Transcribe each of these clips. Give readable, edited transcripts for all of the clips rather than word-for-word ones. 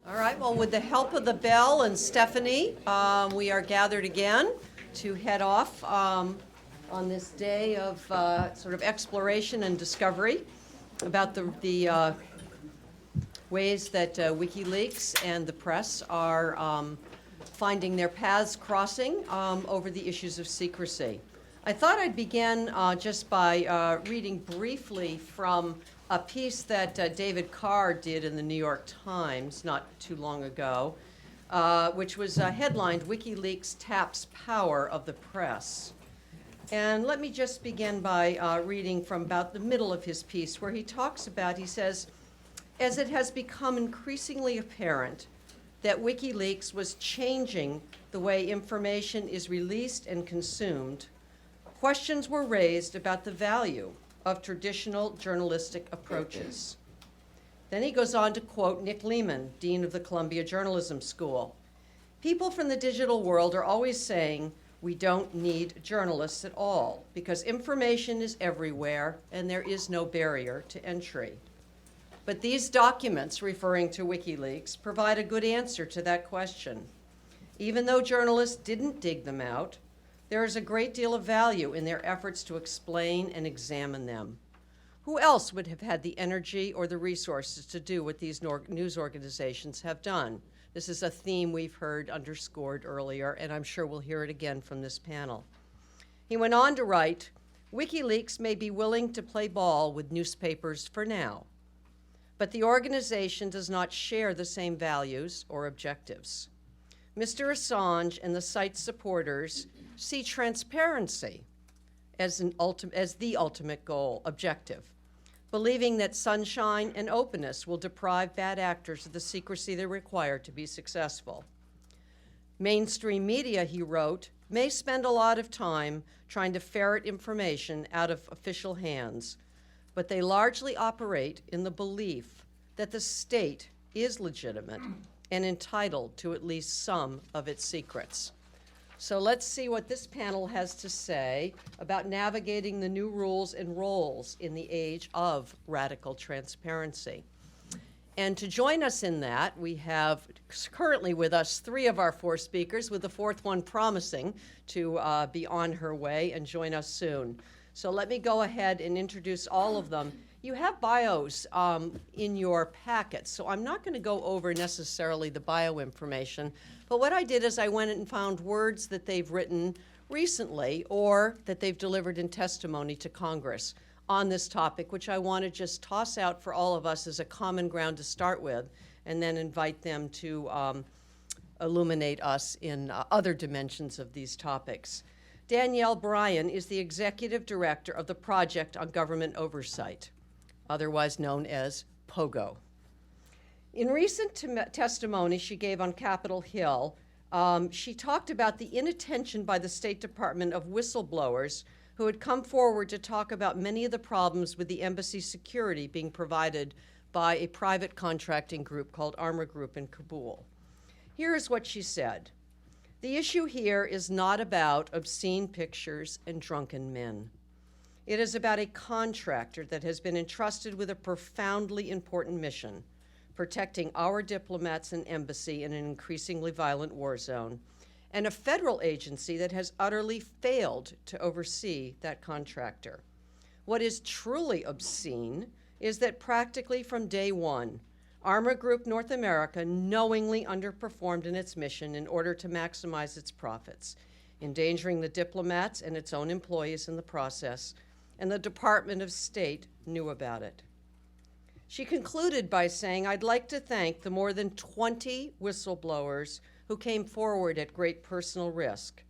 All right, well, with the help of the bell and Stephanie, we are gathered again to head off on this day of sort of exploration and discovery about the ways that WikiLeaks and the press are finding their paths crossing over the issues of secrecy. I thought I'd begin just by reading briefly from a piece that David Carr did in the New York Times not too long ago, which was headlined, "WikiLeaks Taps Power of the Press." And let me just begin by reading from about the middle of his piece, where he talks about, he says, as it has become increasingly apparent that WikiLeaks was changing the way information is released and consumed, questions were raised about the value of traditional journalistic approaches. Then he goes on to quote Nick Nieman, Dean of the Columbia Journalism School. People from the digital world are always saying we don't need journalists at all because information is everywhere and there is no barrier to entry. But these documents, referring to WikiLeaks, provide a good answer to that question. Even though journalists didn't dig them out, there is a great deal of value in their efforts to explain and examine them. Who else would have had the energy or the resources to do what these news organizations have done? This is a theme we've heard underscored earlier, and I'm sure we'll hear it again from this panel. He went on to write, WikiLeaks may be willing to play ball with newspapers for now, but the organization does not share the same values or objectives. Mr. Assange and the site's supporters see transparency as the ultimate objective, believing that sunshine and openness will deprive bad actors of the secrecy they require to be successful. Mainstream media, he wrote, may spend a lot of time trying to ferret information out of official hands, but they largely operate in the belief that the state is legitimate and entitled to at least some of its secrets. So let's see what this panel has to say about navigating the new rules and roles in the age of radical transparency. And to join us in that, we have currently with us 3 of our 4 speakers, with the 4th one promising to be on her way and join us soon. So let me go ahead and introduce all of them. You have bios in your packets, so I'm not going to go over necessarily the bio information, but what I did is I went and found words that they've written recently or that they've delivered in testimony to Congress on this topic, which I want to just toss out for all of us as a common ground to start with, and then invite them to illuminate us in other dimensions of these topics. Danielle Bryan is the executive director of the Project on Government Oversight, otherwise known as POGO. In recent testimony she gave on Capitol Hill, she talked about the inattention by the State Department of whistleblowers who had come forward to talk about many of the problems with the embassy security being provided by a private contracting group called Armor Group in Kabul. Here is what she said. The issue here is not about obscene pictures and drunken men. It is about a contractor that has been entrusted with a profoundly important mission, protecting our diplomats and embassy in an increasingly violent war zone, and a federal agency that has utterly failed to oversee that contractor. What is truly obscene is that practically from day one, Armor Group North America knowingly underperformed in its mission in order to maximize its profits, endangering the diplomats and its own employees in the process, and the Department of State knew about it. She concluded by saying, I'd like to thank the more than 20 whistleblowers who came forward at great personal risk.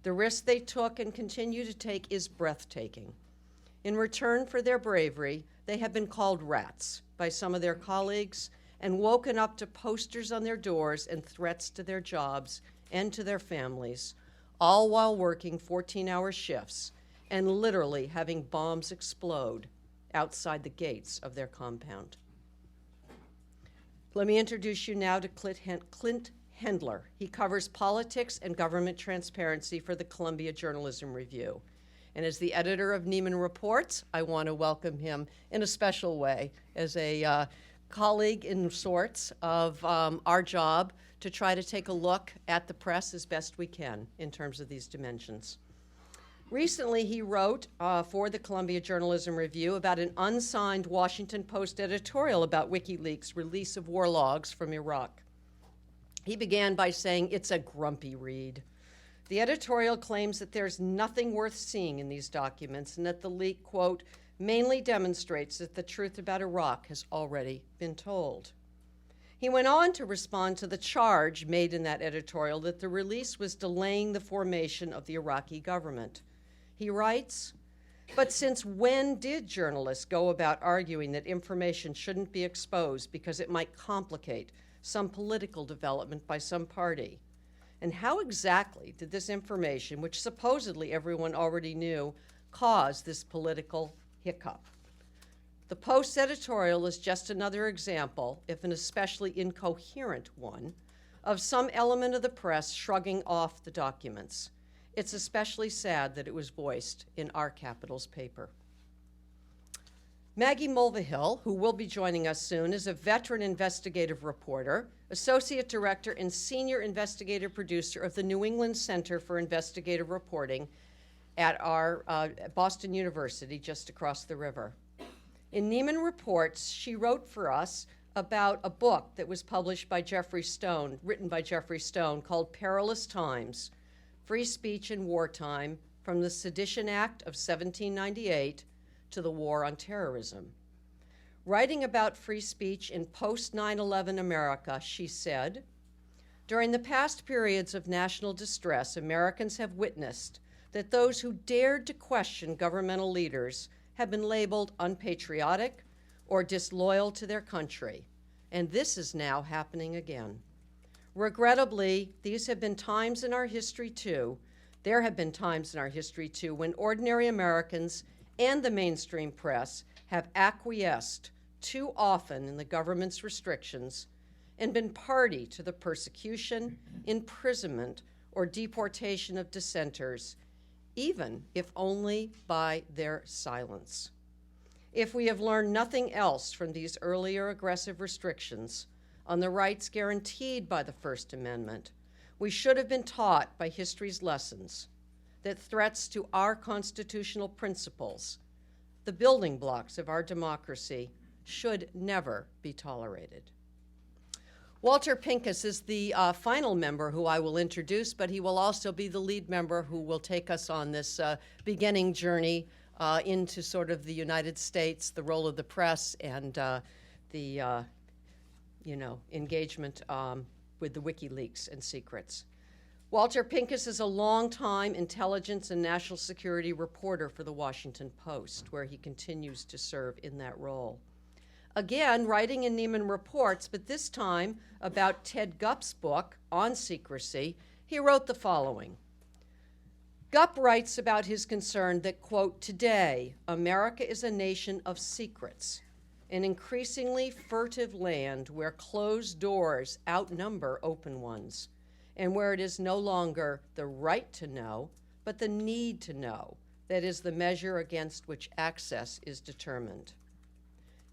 The risk they took and continue to take is breathtaking. In return for their bravery, they have been called rats by some of their colleagues and woken up to posters on their doors and threats to their jobs and to their families, all while working 14-hour shifts and literally having bombs explode outside the gates of their compound. Let me introduce you now to Clint Hendler. He covers politics and government transparency for the Columbia Journalism Review. And as the editor of Nieman Reports, I want to welcome him in a special way as a colleague in sorts of our job to try to take a look at the press as best we can in terms of these dimensions. Recently, he wrote for the Columbia Journalism Review about an unsigned Washington Post editorial about WikiLeaks' release of war logs from Iraq. He began by saying it's a grumpy read. The editorial claims that there's nothing worth seeing in these documents and that the leak, quote, mainly demonstrates that the truth about Iraq has already been told. He went on to respond to the charge made in that editorial that the release was delaying the formation of the Iraqi government. He writes, but since when did journalists go about arguing that information shouldn't be exposed because it might complicate some political development by some party? And how exactly did this information, which supposedly everyone already knew, cause this political hiccup? The Post's editorial is just another example, if an especially incoherent one, of some element of the press shrugging off the documents. It's especially sad that it was voiced in our capital's paper. Maggie Mulvihill, who will be joining us soon, is a veteran investigative reporter, associate director and senior investigative producer of the New England Center for Investigative Reporting at our Boston University, just across the river. In Nieman Reports, she wrote for us about a book that was published by written by Jeffrey Stone, called Perilous Times, Free Speech in Wartime, from the Sedition Act of 1798 to the War on Terrorism. Writing about free speech in post-9/11 America, she said, during the past periods of national distress, Americans have witnessed that those who dared to question governmental leaders have been labeled unpatriotic or disloyal to their country, and this is now happening again. Regrettably, these have been times in our history too. There have been times in our history too when ordinary Americans and the mainstream press have acquiesced too often in the government's restrictions and been party to the persecution, imprisonment, or deportation of dissenters, even if only by their silence. If we have learned nothing else from these earlier aggressive restrictions on the rights guaranteed by the First Amendment, we should have been taught by history's lessons that threats to our constitutional principles, the building blocks of our democracy, should never be tolerated. Walter Pincus is the final member who I will introduce, but he will also be the lead member who will take us on this beginning journey into sort of the United States, the role of the press, and the engagement with the WikiLeaks and secrets. Walter Pincus is a longtime intelligence and national security reporter for the Washington Post, where he continues to serve in that role. Again, writing in Nieman Reports, but this time about Ted Gupp's book on secrecy, he wrote the following. Gupp writes about his concern that, quote, today, America is a nation of secrets, an increasingly furtive land where closed doors outnumber open ones, and where it is no longer the right to know, but the need to know that is the measure against which access is determined.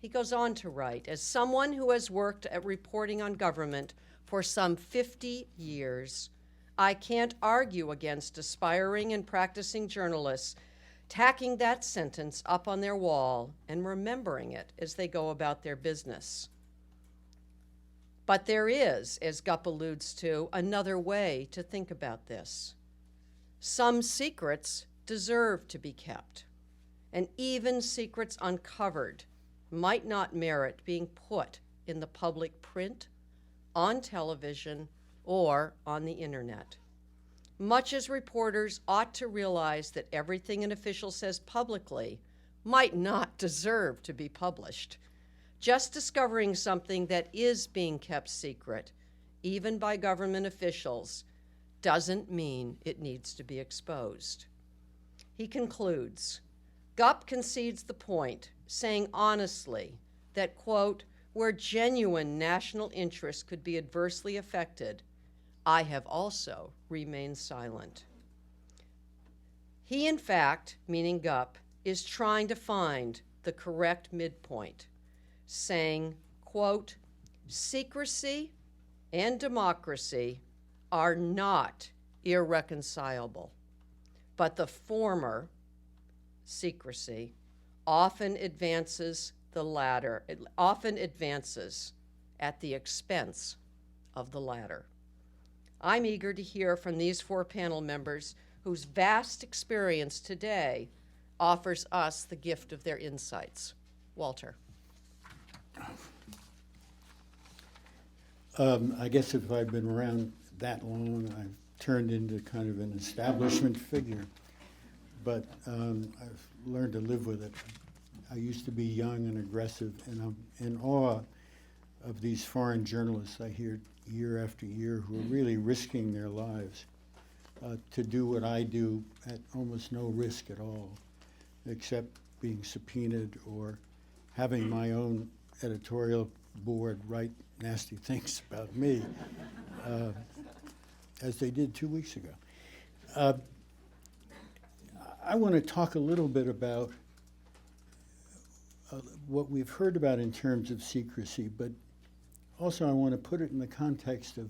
He goes on to write, as someone who has worked at reporting on government for some 50 years, I can't argue against aspiring and practicing journalists tacking that sentence up on their wall and remembering it as they go about their business. But there is, as Gupp alludes to, another way to think about this. Some secrets deserve to be kept, and even secrets uncovered might not merit being put in the public print, on television, or on the internet. Much as reporters ought to realize that everything an official says publicly might not deserve to be published, just discovering something that is being kept secret, even by government officials, doesn't mean it needs to be exposed. He concludes, Gupp concedes the point, saying honestly that, quote, where genuine national interest could be adversely affected, I have also remained silent. He, in fact, meaning Gupp, is trying to find the correct midpoint, saying, quote, secrecy and democracy are not irreconcilable, but the former, secrecy, often advances the latter, it often advances at the expense of the latter. I'm eager to hear from these 4 panel members whose vast experience today offers us the gift of their insights. Walter. I guess if I've been around that long, I've turned into kind of an establishment figure, but I've learned to live with it. I used to be young and aggressive, and I'm in awe of these foreign journalists I hear year after year who are really risking their lives to do what I do at almost no risk at all, except being subpoenaed or having my own editorial board write nasty things about me, as they did 2 weeks ago. I want to talk a little bit about what we've heard about in terms of secrecy, but also I want to put it in the context of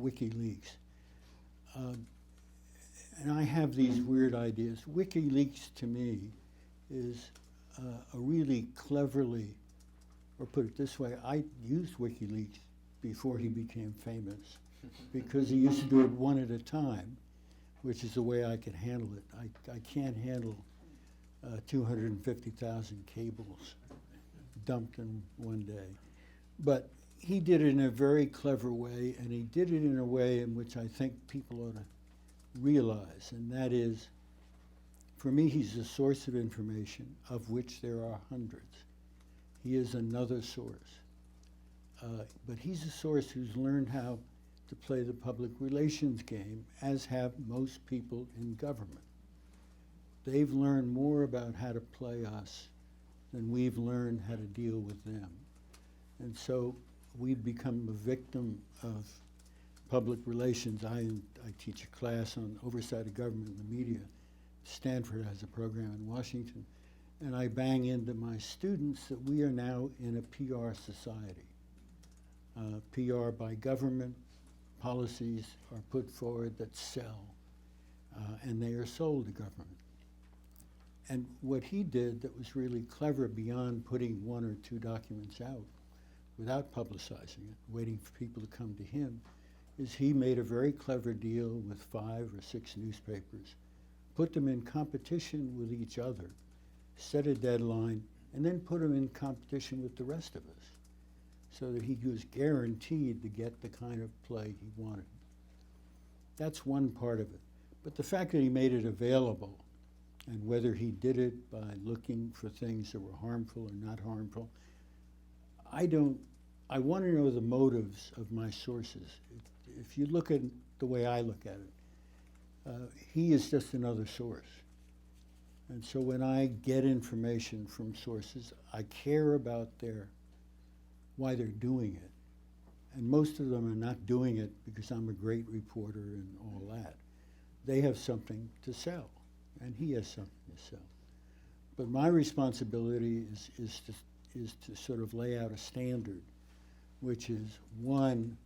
WikiLeaks. And I have these weird ideas. WikiLeaks, to me, is a really cleverly, or put it this way, I used WikiLeaks before he became famous, because he used to do it one at a time, which is the way I could handle it. I can't handle 250,000 cables dumped in one day. But he did it in a very clever way, and he did it in a way in which I think people ought to realize, and that is, for me, he's a source of information, of which there are hundreds. He is another source. But he's a source who's learned how to play the public relations game, as have most people in government. They've learned more about how to play us than we've learned how to deal with them. And so we've become a victim of public relations. I teach a class on oversight of government and the media. Stanford has a program in Washington. And I bang into my students that we are now in a PR society. PR by government, policies are put forward that sell, and they are sold to government. And what he did that was really clever, beyond putting 1 or 2 documents out without publicizing it, waiting for people to come to him, is he made a very clever deal with 5 or 6 newspapers, put them in competition with each other, set a deadline, and then put them in competition with the rest of us, so that he was guaranteed to get the kind of play he wanted. That's one part of it. But the fact that he made it available, and whether he did it by looking for things that were harmful or not harmful, I want to know the motives of my sources. If you look at the way I look at it, he is just another source. And so when I get information from sources, I care about why they're doing it. And most of them are not doing it because I'm a great reporter and all that. They have something to sell, and he has something to sell. But my responsibility is to sort of lay out a standard, which is, 1,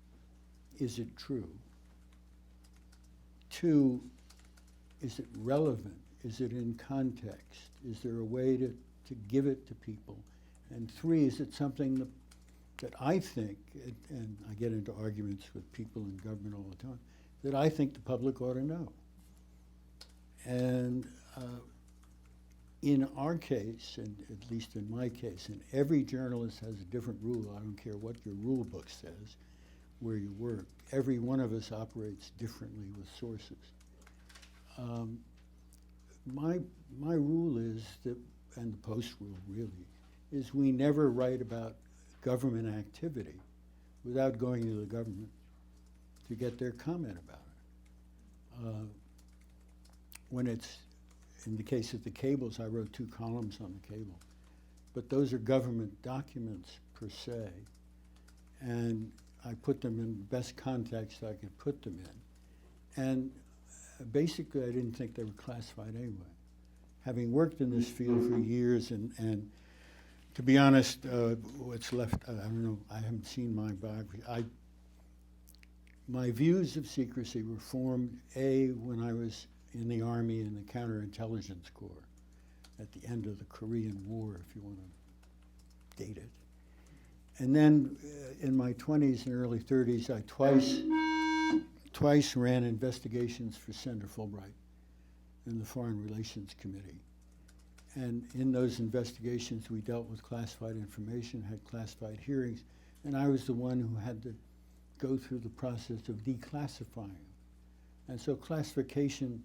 is it true? 2, is it relevant? Is it in context? Is there a way to give it to people? And 3, is it something that I think, and I get into arguments with people in government all the time, that I think the public ought to know? And in our case, and at least in my case, and every journalist has a different rule. I don't care what your rule book says, where you work. Every one of us operates differently with sources. My rule is that, and the Post rule really, is we never write about government activity without going to the government to get their comment about it. When it's, in the case of the cables, I wrote 2 columns on the cable, but those are government documents per se, and I put them in the best context I could put them in. And basically, I didn't think they were classified anyway. Having worked in this field for years and To be honest, what's left, I don't know, I haven't seen my biography. My views of secrecy were formed, when I was in the Army in the Counterintelligence Corps at the end of the Korean War, if you want to date it. And then in my 20s and early 30s, I twice ran investigations for Senator Fulbright in the Foreign Relations Committee. And in those investigations, we dealt with classified information, had classified hearings, and I was the one who had to go through the process of declassifying. And so classification,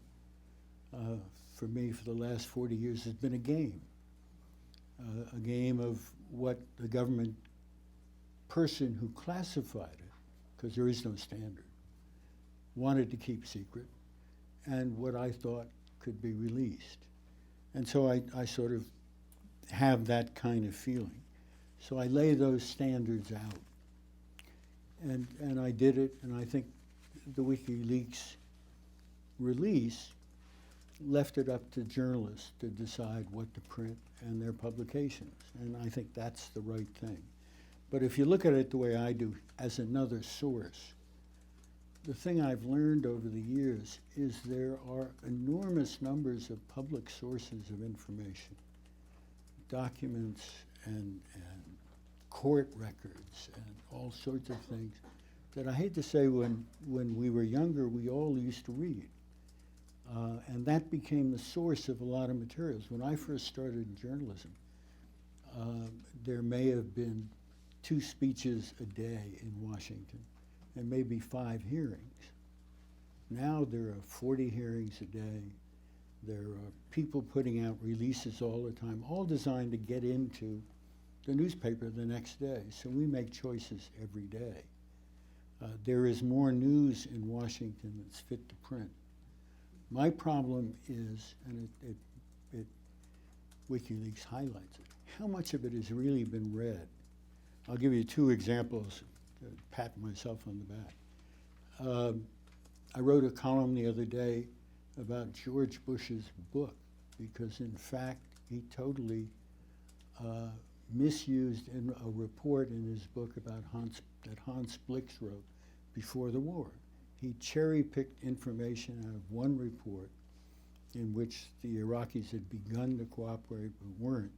for me, for the last 40 years, has been a game of what the government person who classified it, because there is no standard, wanted to keep secret, and what I thought could be released. And so I sort of have that kind of feeling. So I lay those standards out. And I did it, and I think the WikiLeaks release left it up to journalists to decide what to print and their publications. And I think that's the right thing. But if you look at it the way I do, as another source, the thing I've learned over the years is there are enormous numbers of public sources of information, documents and court records and all sorts of things that I hate to say when we were younger we all used to read. And that became the source of a lot of materials. When I first started in journalism, there may have been 2 speeches a day in Washington and maybe 5 hearings. Now there are 40 hearings a day. There are people putting out releases all the time, all designed to get into the newspaper the next day. So we make choices every day. There is more news in Washington that's fit to print. My problem is, and WikiLeaks highlights it, how much of it has really been read. I'll give you 2 examples to pat myself on the back. I wrote a column the other day about George Bush's book because, in fact, he totally misused in a report in his book about that Hans Blix wrote before the war. He cherry-picked information out of one report in which the Iraqis had begun to cooperate but weren't,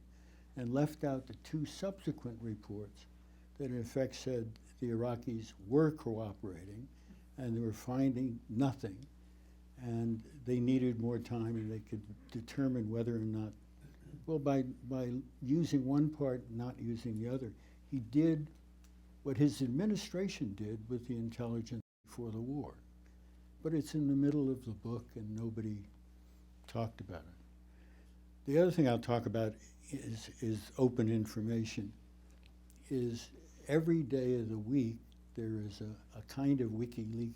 and left out the 2 subsequent reports that in effect said the Iraqis were cooperating and they were finding nothing, and they needed more time and they could determine whether or not, well, by using one part and not using the other, he did what his administration did with the intelligence before the war. But it's in the middle of the book and nobody talked about it. The other thing I'll talk about is open information. Is every day of the week there is a kind of WikiLeaks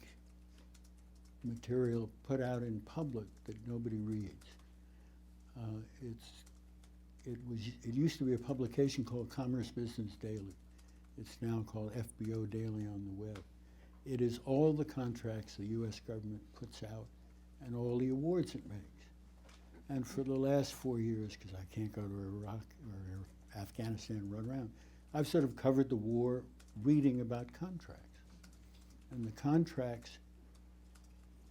material put out in public that nobody reads. It used to be a publication called Commerce Business Daily. It's now called FBO Daily on the web. It is all the contracts the U.S. government puts out and all the awards it makes. And for the last 4 years, because I can't go to Iraq or Afghanistan and run around, I've sort of covered the war reading about contracts. And the contracts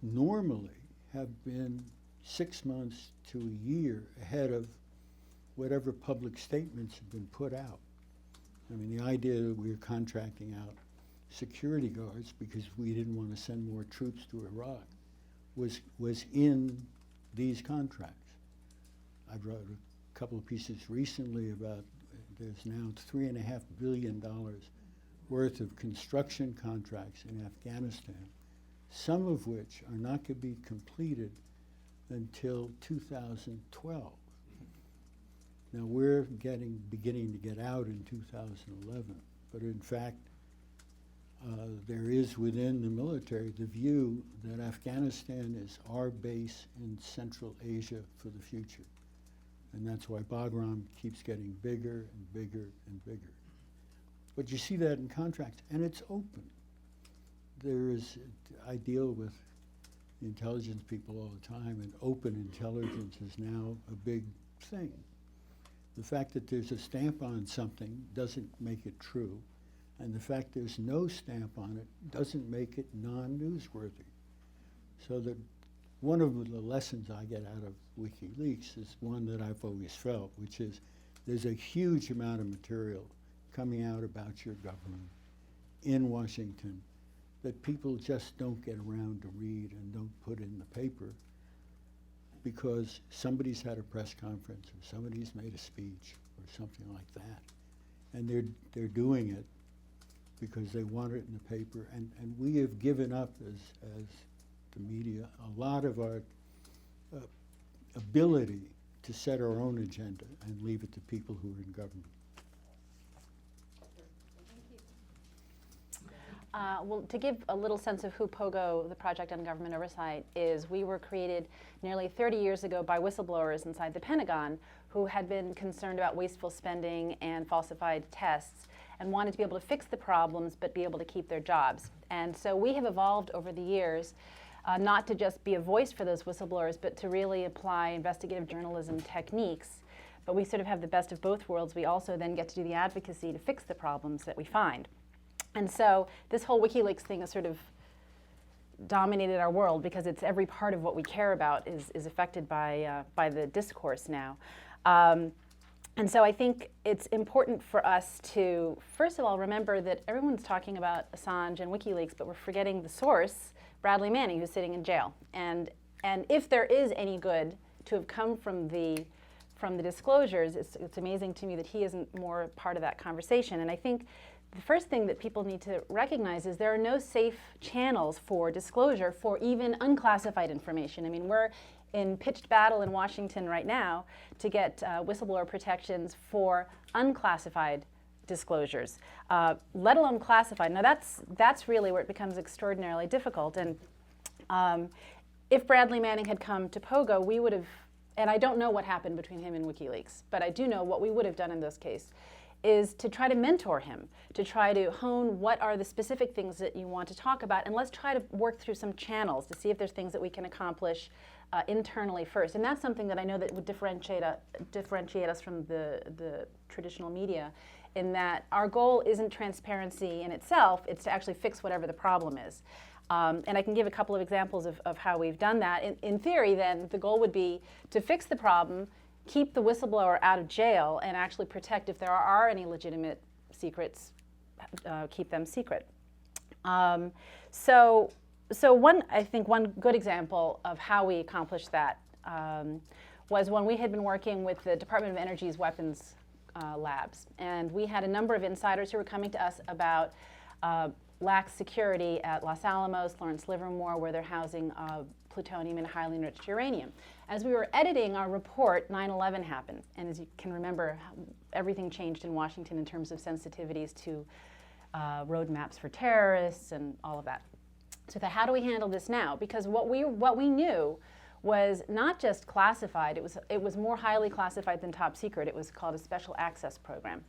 normally have been 6 months to a year ahead of whatever public statements have been put out. I mean, the idea that we were contracting out security guards because we didn't want to send more troops to Iraq was in these contracts. I've wrote a couple of pieces recently about there's now $3.5 billion worth of construction contracts in Afghanistan, some of which are not going to be completed until 2012. Now we're beginning to get out in 2011, but in fact, there is within the military the view that Afghanistan is our base in Central Asia for the future. And that's why Bagram keeps getting bigger and bigger and bigger. But you see that in contracts, and it's open. I deal with the intelligence people all the time, and open intelligence is now a big thing. The fact that there's a stamp on something doesn't make it true, and the fact there's no stamp on it doesn't make it non-newsworthy. So that one of the lessons I get out of WikiLeaks is one that I've always felt, which is there's a huge amount of material coming out about your government in Washington that people just don't get around to read and don't put in the paper because somebody's had a press conference or somebody's made a speech or something like that. And they're doing it because they want it in the paper. And we have given up as the media a lot of our ability to set our own agenda and leave it to people who are in government. Well, to give a little sense of who POGO, the Project on Government Oversight, is, we were created nearly 30 years ago by whistleblowers inside the Pentagon who had been concerned about wasteful spending and falsified tests and wanted to be able to fix the problems but be able to keep their jobs. And so we have evolved over the years not to just be a voice for those whistleblowers, but to really apply investigative journalism techniques. But we sort of have the best of both worlds. We also then get to do the advocacy to fix the problems that we find. And so this whole WikiLeaks thing has sort of dominated our world because it's every part of what we care about is affected by the discourse now. And so I think it's important for us to, first of all, remember that everyone's talking about Assange and WikiLeaks, but we're forgetting the source, Bradley Manning, who's sitting in jail. And if there is any good to have come from the disclosures, it's amazing to me that he isn't more part of that conversation. And I think the first thing that people need to recognize is there are no safe channels for disclosure for even unclassified information. I mean, we're in pitched battle in Washington right now to get whistleblower protections for unclassified disclosures, let alone classified. Now that's really where it becomes extraordinarily difficult. And if Bradley Manning had come to POGO, we would have, and I don't know what happened between him and WikiLeaks, but I do know what we would have done in this case is to try to mentor him, to try to hone what are the specific things that you want to talk about, and let's try to work through some channels to see if there's things that we can accomplish internally first. And that's something that I know that would differentiate us from the traditional media, in that our goal isn't transparency in itself, it's to actually fix whatever the problem is. And I can give a couple of examples of how we've done that. In theory, then, the goal would be to fix the problem, keep the whistleblower out of jail, and actually protect, if there are any legitimate secrets, keep them secret. So I think one good example of how we accomplished that was when we had been working with the Department of Energy's weapons labs. And we had a number of insiders who were coming to us about lax security at Los Alamos, Lawrence Livermore, where they're housing plutonium and highly enriched uranium. As we were editing our report, 9/11 happened. And as you can remember, everything changed in Washington in terms of sensitivities to roadmaps for terrorists and all of that. So how do we handle this now? Because what we knew was not just classified, it was more highly classified than top secret. It was called a special access program.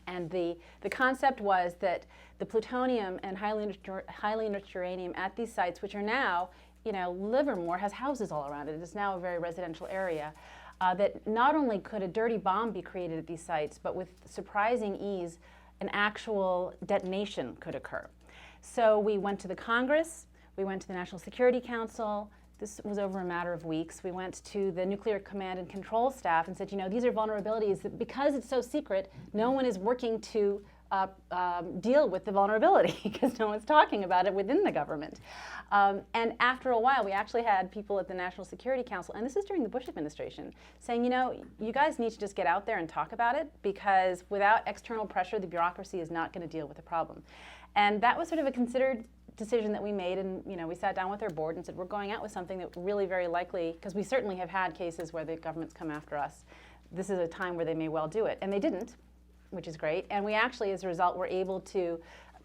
And the concept was that the plutonium and highly enriched uranium at these sites, which are now, Livermore has houses all around it. It is now a very residential area. That not only could a dirty bomb be created at these sites, but with surprising ease, an actual detonation could occur. So we went to the Congress, we went to the National Security Council. This was over a matter of weeks. We went to the Nuclear Command and Control staff and said, these are vulnerabilities that, because it's so secret, no one is working to deal with the vulnerability because no one's talking about it within the government. And after a while, we actually had people at the National Security Council, and this is during the Bush administration, saying, you guys need to just get out there and talk about it, because without external pressure, the bureaucracy is not going to deal with the problem. And that was sort of a considered decision that we made, and we sat down with our board and said, we're going out with something that really very likely, because we certainly have had cases where the government's come after us, this is a time where they may well do it. And they didn't, which is great. And we actually, as a result, were able to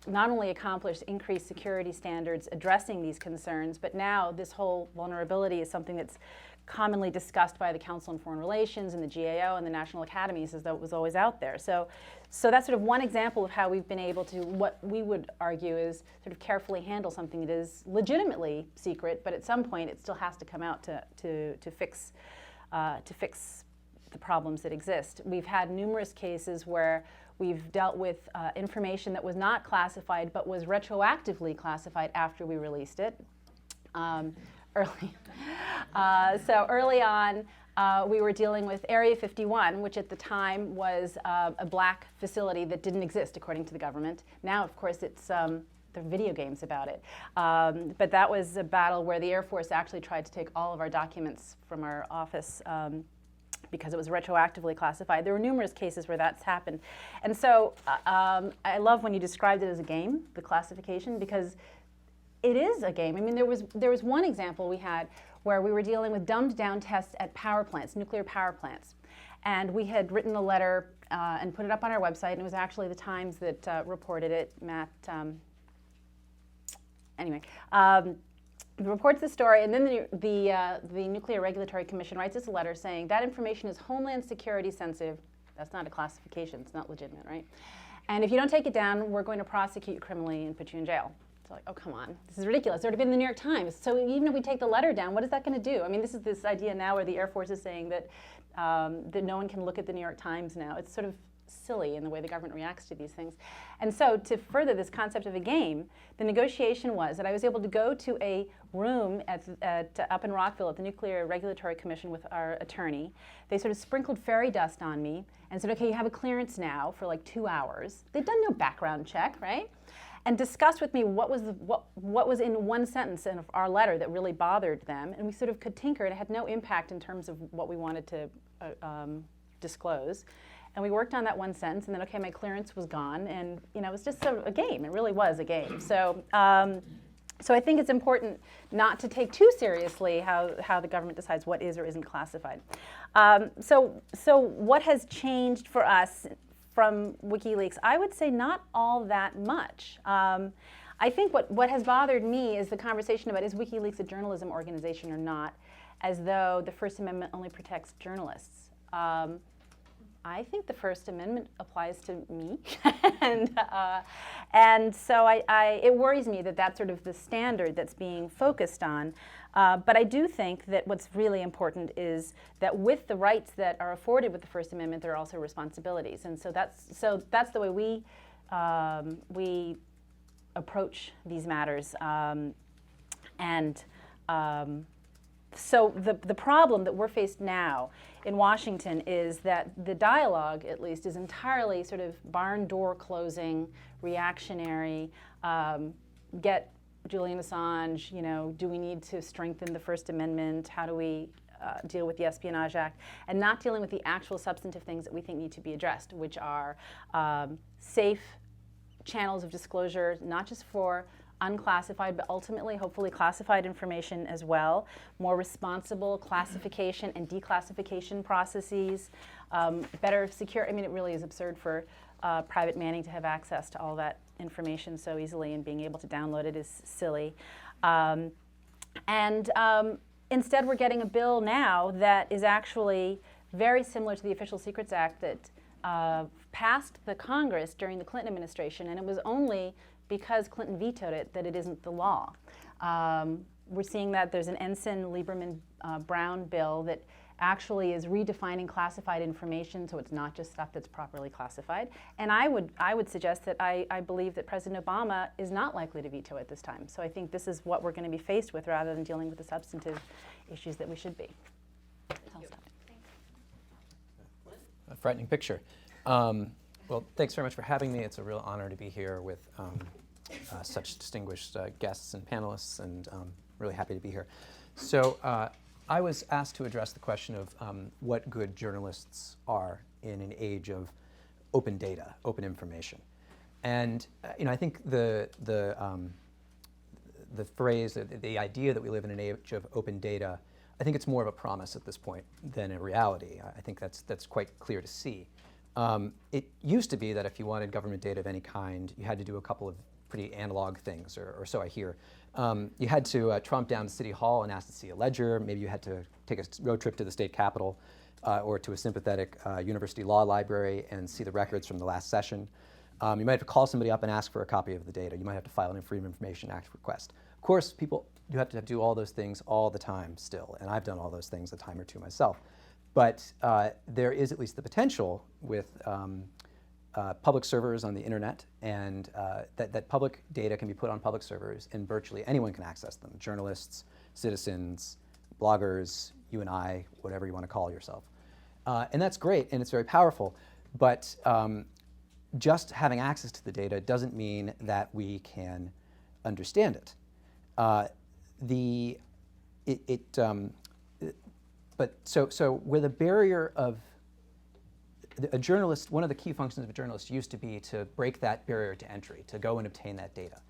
not only accomplish increased security standards addressing these concerns, but now this whole vulnerability is something that's commonly discussed by the Council on Foreign Relations and the GAO and the National Academies, as though it was always out there. So that's sort of one example of how we've been able to, what we would argue is sort of carefully handle something that is legitimately secret, but at some point it still has to come out to fix the problems that exist. We've had numerous cases where we've dealt with information that was not classified but was retroactively classified after we released it. So early on, we were dealing with Area 51, which at the time was a black facility that didn't exist according to the government. Now, of course, it's there are video games about it. But that was a battle where the Air Force actually tried to take all of our documents from our office because it was retroactively classified. There were numerous cases where that's happened. And so I love when you described it as a game, the classification, because it is a game. I mean, there was one example we had where we were dealing with dumbed down tests at power plants, nuclear power plants. And we had written a letter and put it up on our website, and it was actually the Times that reported it. Matt, reports the story, and then the Nuclear Regulatory Commission writes us a letter saying that information is Homeland Security sensitive. That's not a classification. It's not legitimate, right? And if you don't take it down, we're going to prosecute you criminally and put you in jail. It's like, oh, come on. This is ridiculous. It's already been in the New York Times. So even if we take the letter down, what is that going to do? I mean, this is this idea now where the Air Force is saying that, that no one can look at the New York Times now. It's sort of silly in the way the government reacts to these things. And so to further this concept of a game, the negotiation was that I was able to go to a room up in Rockville at the Nuclear Regulatory Commission with our attorney. They sort of sprinkled fairy dust on me and said, okay, you have a clearance now for like 2 hours. They'd done no background check, right? And discussed with me what was in one sentence in our letter that really bothered them. And we sort of could tinker. It had no impact in terms of what we wanted to disclose. And we worked on that one sentence, and then, okay, my clearance was gone. And, you know, it was just sort of a game. It really was a game. So so I think it's important not to take too seriously how the government decides what is or isn't classified. So what has changed for us from WikiLeaks? I would say not all that much. I think what has bothered me is the conversation about is WikiLeaks a journalism organization or not, as though the First Amendment only protects journalists. I think the First Amendment applies to me, and so it worries me that that's sort of the standard that's being focused on. But I do think that what's really important is that with the rights that are afforded with the First Amendment, there are also responsibilities, and so that's the way we approach these matters. So the problem that we're faced now in Washington is that the dialogue, at least, is entirely sort of barn door closing, reactionary, get Julian Assange, you know, do we need to strengthen the First Amendment? How do we deal with the Espionage Act? And not dealing with the actual substantive things that we think need to be addressed, which are safe channels of disclosure, not just for unclassified, but ultimately, hopefully, classified information as well, more responsible classification and declassification processes, better secure. I mean, it really is absurd for private Manning to have access to all that information so easily, and being able to download it is silly. Instead, we're getting a bill now that is actually very similar to the Official Secrets Act that passed the Congress during the Clinton administration, and it was only because Clinton vetoed it that it isn't the law. We're seeing that there's an Ensign-Lieberman-Brown bill that actually is redefining classified information, so it's not just stuff that's properly classified. And I would suggest that I believe that President Obama is not likely to veto it this time. So I think this is what we're going to be faced with rather than dealing with the substantive issues that we should be. I'll stop. A frightening picture. Well, thanks very much for having me. It's a real honor to be here with such distinguished guests and panelists, and really happy to be here. So I was asked to address the question of what good journalists are in an age of open data, open information. And I think the phrase, the idea that we live in an age of open data, I think it's more of a promise at this point than a reality. I think that's quite clear to see. It used to be that if you wanted government data of any kind, you had to do a couple of pretty analog things, or so I hear. You had to tromp down to City Hall and ask to see a ledger. Maybe you had to take a road trip to the state capitol or to a sympathetic university law library and see the records from the last session. You might have to call somebody up and ask for a copy of the data. You might have to file a Freedom of Information Act request. Of course, you have to do all those things all the time still, and I've done all those things a time or two myself. But there is at least the potential with public servers on the internet, and that public data can be put on public servers, and virtually anyone can access them: journalists, citizens, bloggers, you and I, whatever you want to call yourself. And that's great, and it's very powerful. But just having access to the data doesn't mean that we can understand it. So where the barrier of a journalist, one of the key functions of a journalist used to be to break that barrier to entry, to go and obtain that data.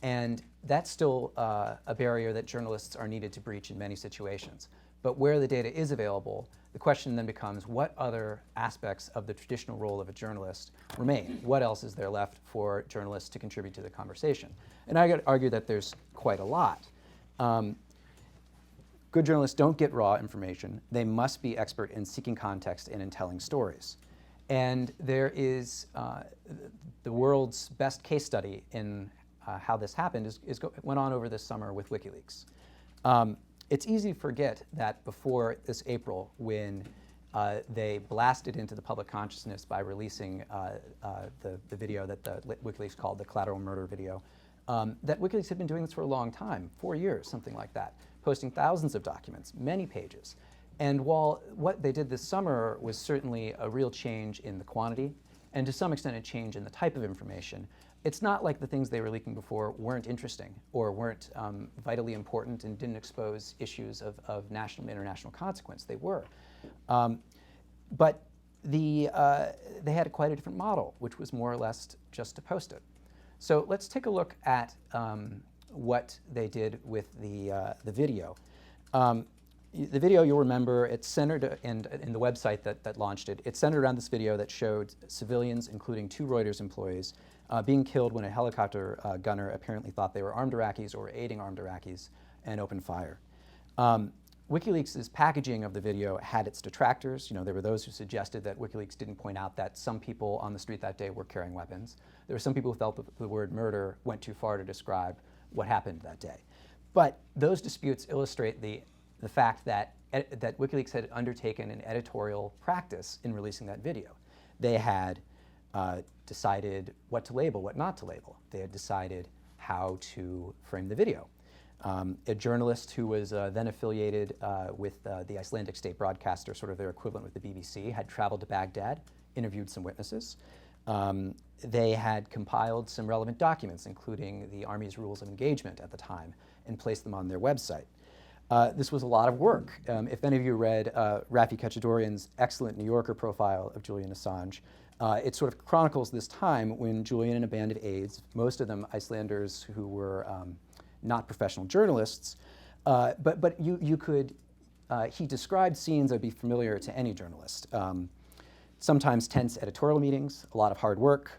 And that's still a barrier that journalists are needed to breach in many situations. But where the data is available, the question then becomes, what other aspects of the traditional role of a journalist remain? What else is there left for journalists to contribute to the conversation? And I could argue that there's quite a lot. Good journalists don't get raw information. They must be expert in seeking context and in telling stories. And there is the world's best case study in how this happened went on over this summer with WikiLeaks. It's easy to forget that before this April, when they blasted into the public consciousness by releasing the video that WikiLeaks called the collateral murder video, that WikiLeaks had been doing this for a long time, 4 years, something like that, posting thousands of documents, many pages. And while what they did this summer was certainly a real change in the quantity, and to some extent a change in the type of information, it's not like the things they were leaking before weren't interesting or weren't vitally important and didn't expose issues of national and international consequence. They were. But they had quite a different model, which was more or less just to post it. So let's take a look at what they did with the video. The video, you'll remember, it's centered in the website that launched it. It's centered around this video that showed civilians, including 2 Reuters employees, being killed when a helicopter gunner apparently thought they were armed Iraqis or were aiding armed Iraqis and opened fire. WikiLeaks' packaging of the video had its detractors. You know, there were those who suggested that WikiLeaks didn't point out that some people on the street that day were carrying weapons. There were some people who felt that the word murder went too far to describe what happened that day. But those disputes illustrate the fact that WikiLeaks had undertaken an editorial practice in releasing that video. They had decided what to label, what not to label. They had decided how to frame the video. A journalist who was then affiliated with the Icelandic state broadcaster, sort of their equivalent with the BBC, had traveled to Baghdad, interviewed some witnesses. They had compiled some relevant documents, including the Army's rules of engagement at the time, and placed them on their website. This was a lot of work. If any of you read Rafi Kachadorian's excellent New Yorker profile of Julian Assange, it sort of chronicles this time when Julian and a band of aides, most of them Icelanders who were not professional journalists, but you could, he described scenes that would be familiar to any journalist. Sometimes tense editorial meetings, a lot of hard work,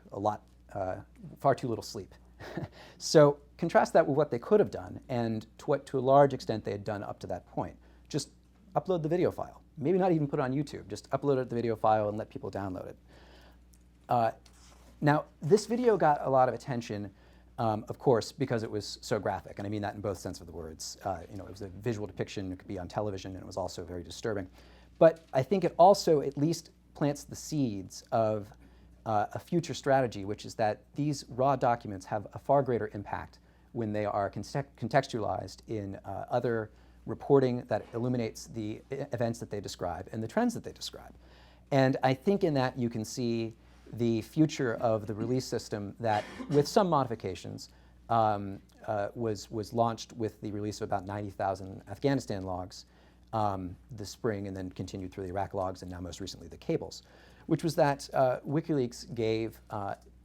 far too little sleep. So contrast that with what they could have done and to what, to a large extent, they had done up to that point. Just upload the video file. Maybe not even put it on YouTube. Just upload the video file and let people download it. Now, this video got a lot of attention, of course, because it was so graphic, and I mean that in both sense of the words. You know, it was a visual depiction. It could be on television, and it was also very disturbing. But I think it also at least plants the seeds of a future strategy, which is that these raw documents have a far greater impact when they are contextualized in other reporting that illuminates the events that they describe and the trends that they describe. And I think in that you can see the future of the release system that, with some modifications, was launched with the release of about 90,000 Afghanistan logs this spring, and then continued through the Iraq logs, and now most recently the cables, which was that WikiLeaks gave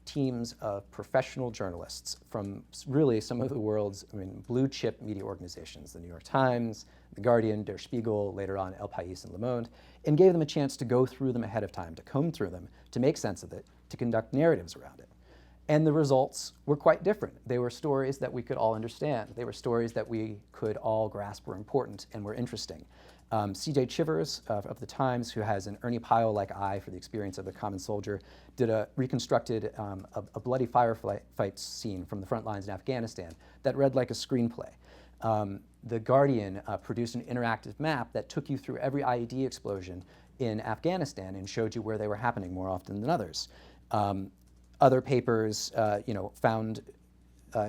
teams of professional journalists from really some of the world's blue chip media organizations, the New York Times, The Guardian, Der Spiegel, later on El País and Le Monde, and gave them a chance to go through them ahead of time, to comb through them, to make sense of it, to conduct narratives around it. And the results were quite different. They were stories that we could all understand. They were stories that we could all grasp were important and were interesting. C.J. Chivers of the Times, who has an Ernie Pyle-like eye for the experience of the common soldier, reconstructed a bloody firefight scene from the front lines in Afghanistan that read like a screenplay. The Guardian produced an interactive map that took you through every IED explosion in Afghanistan and showed you where they were happening more often than others. Other papers, found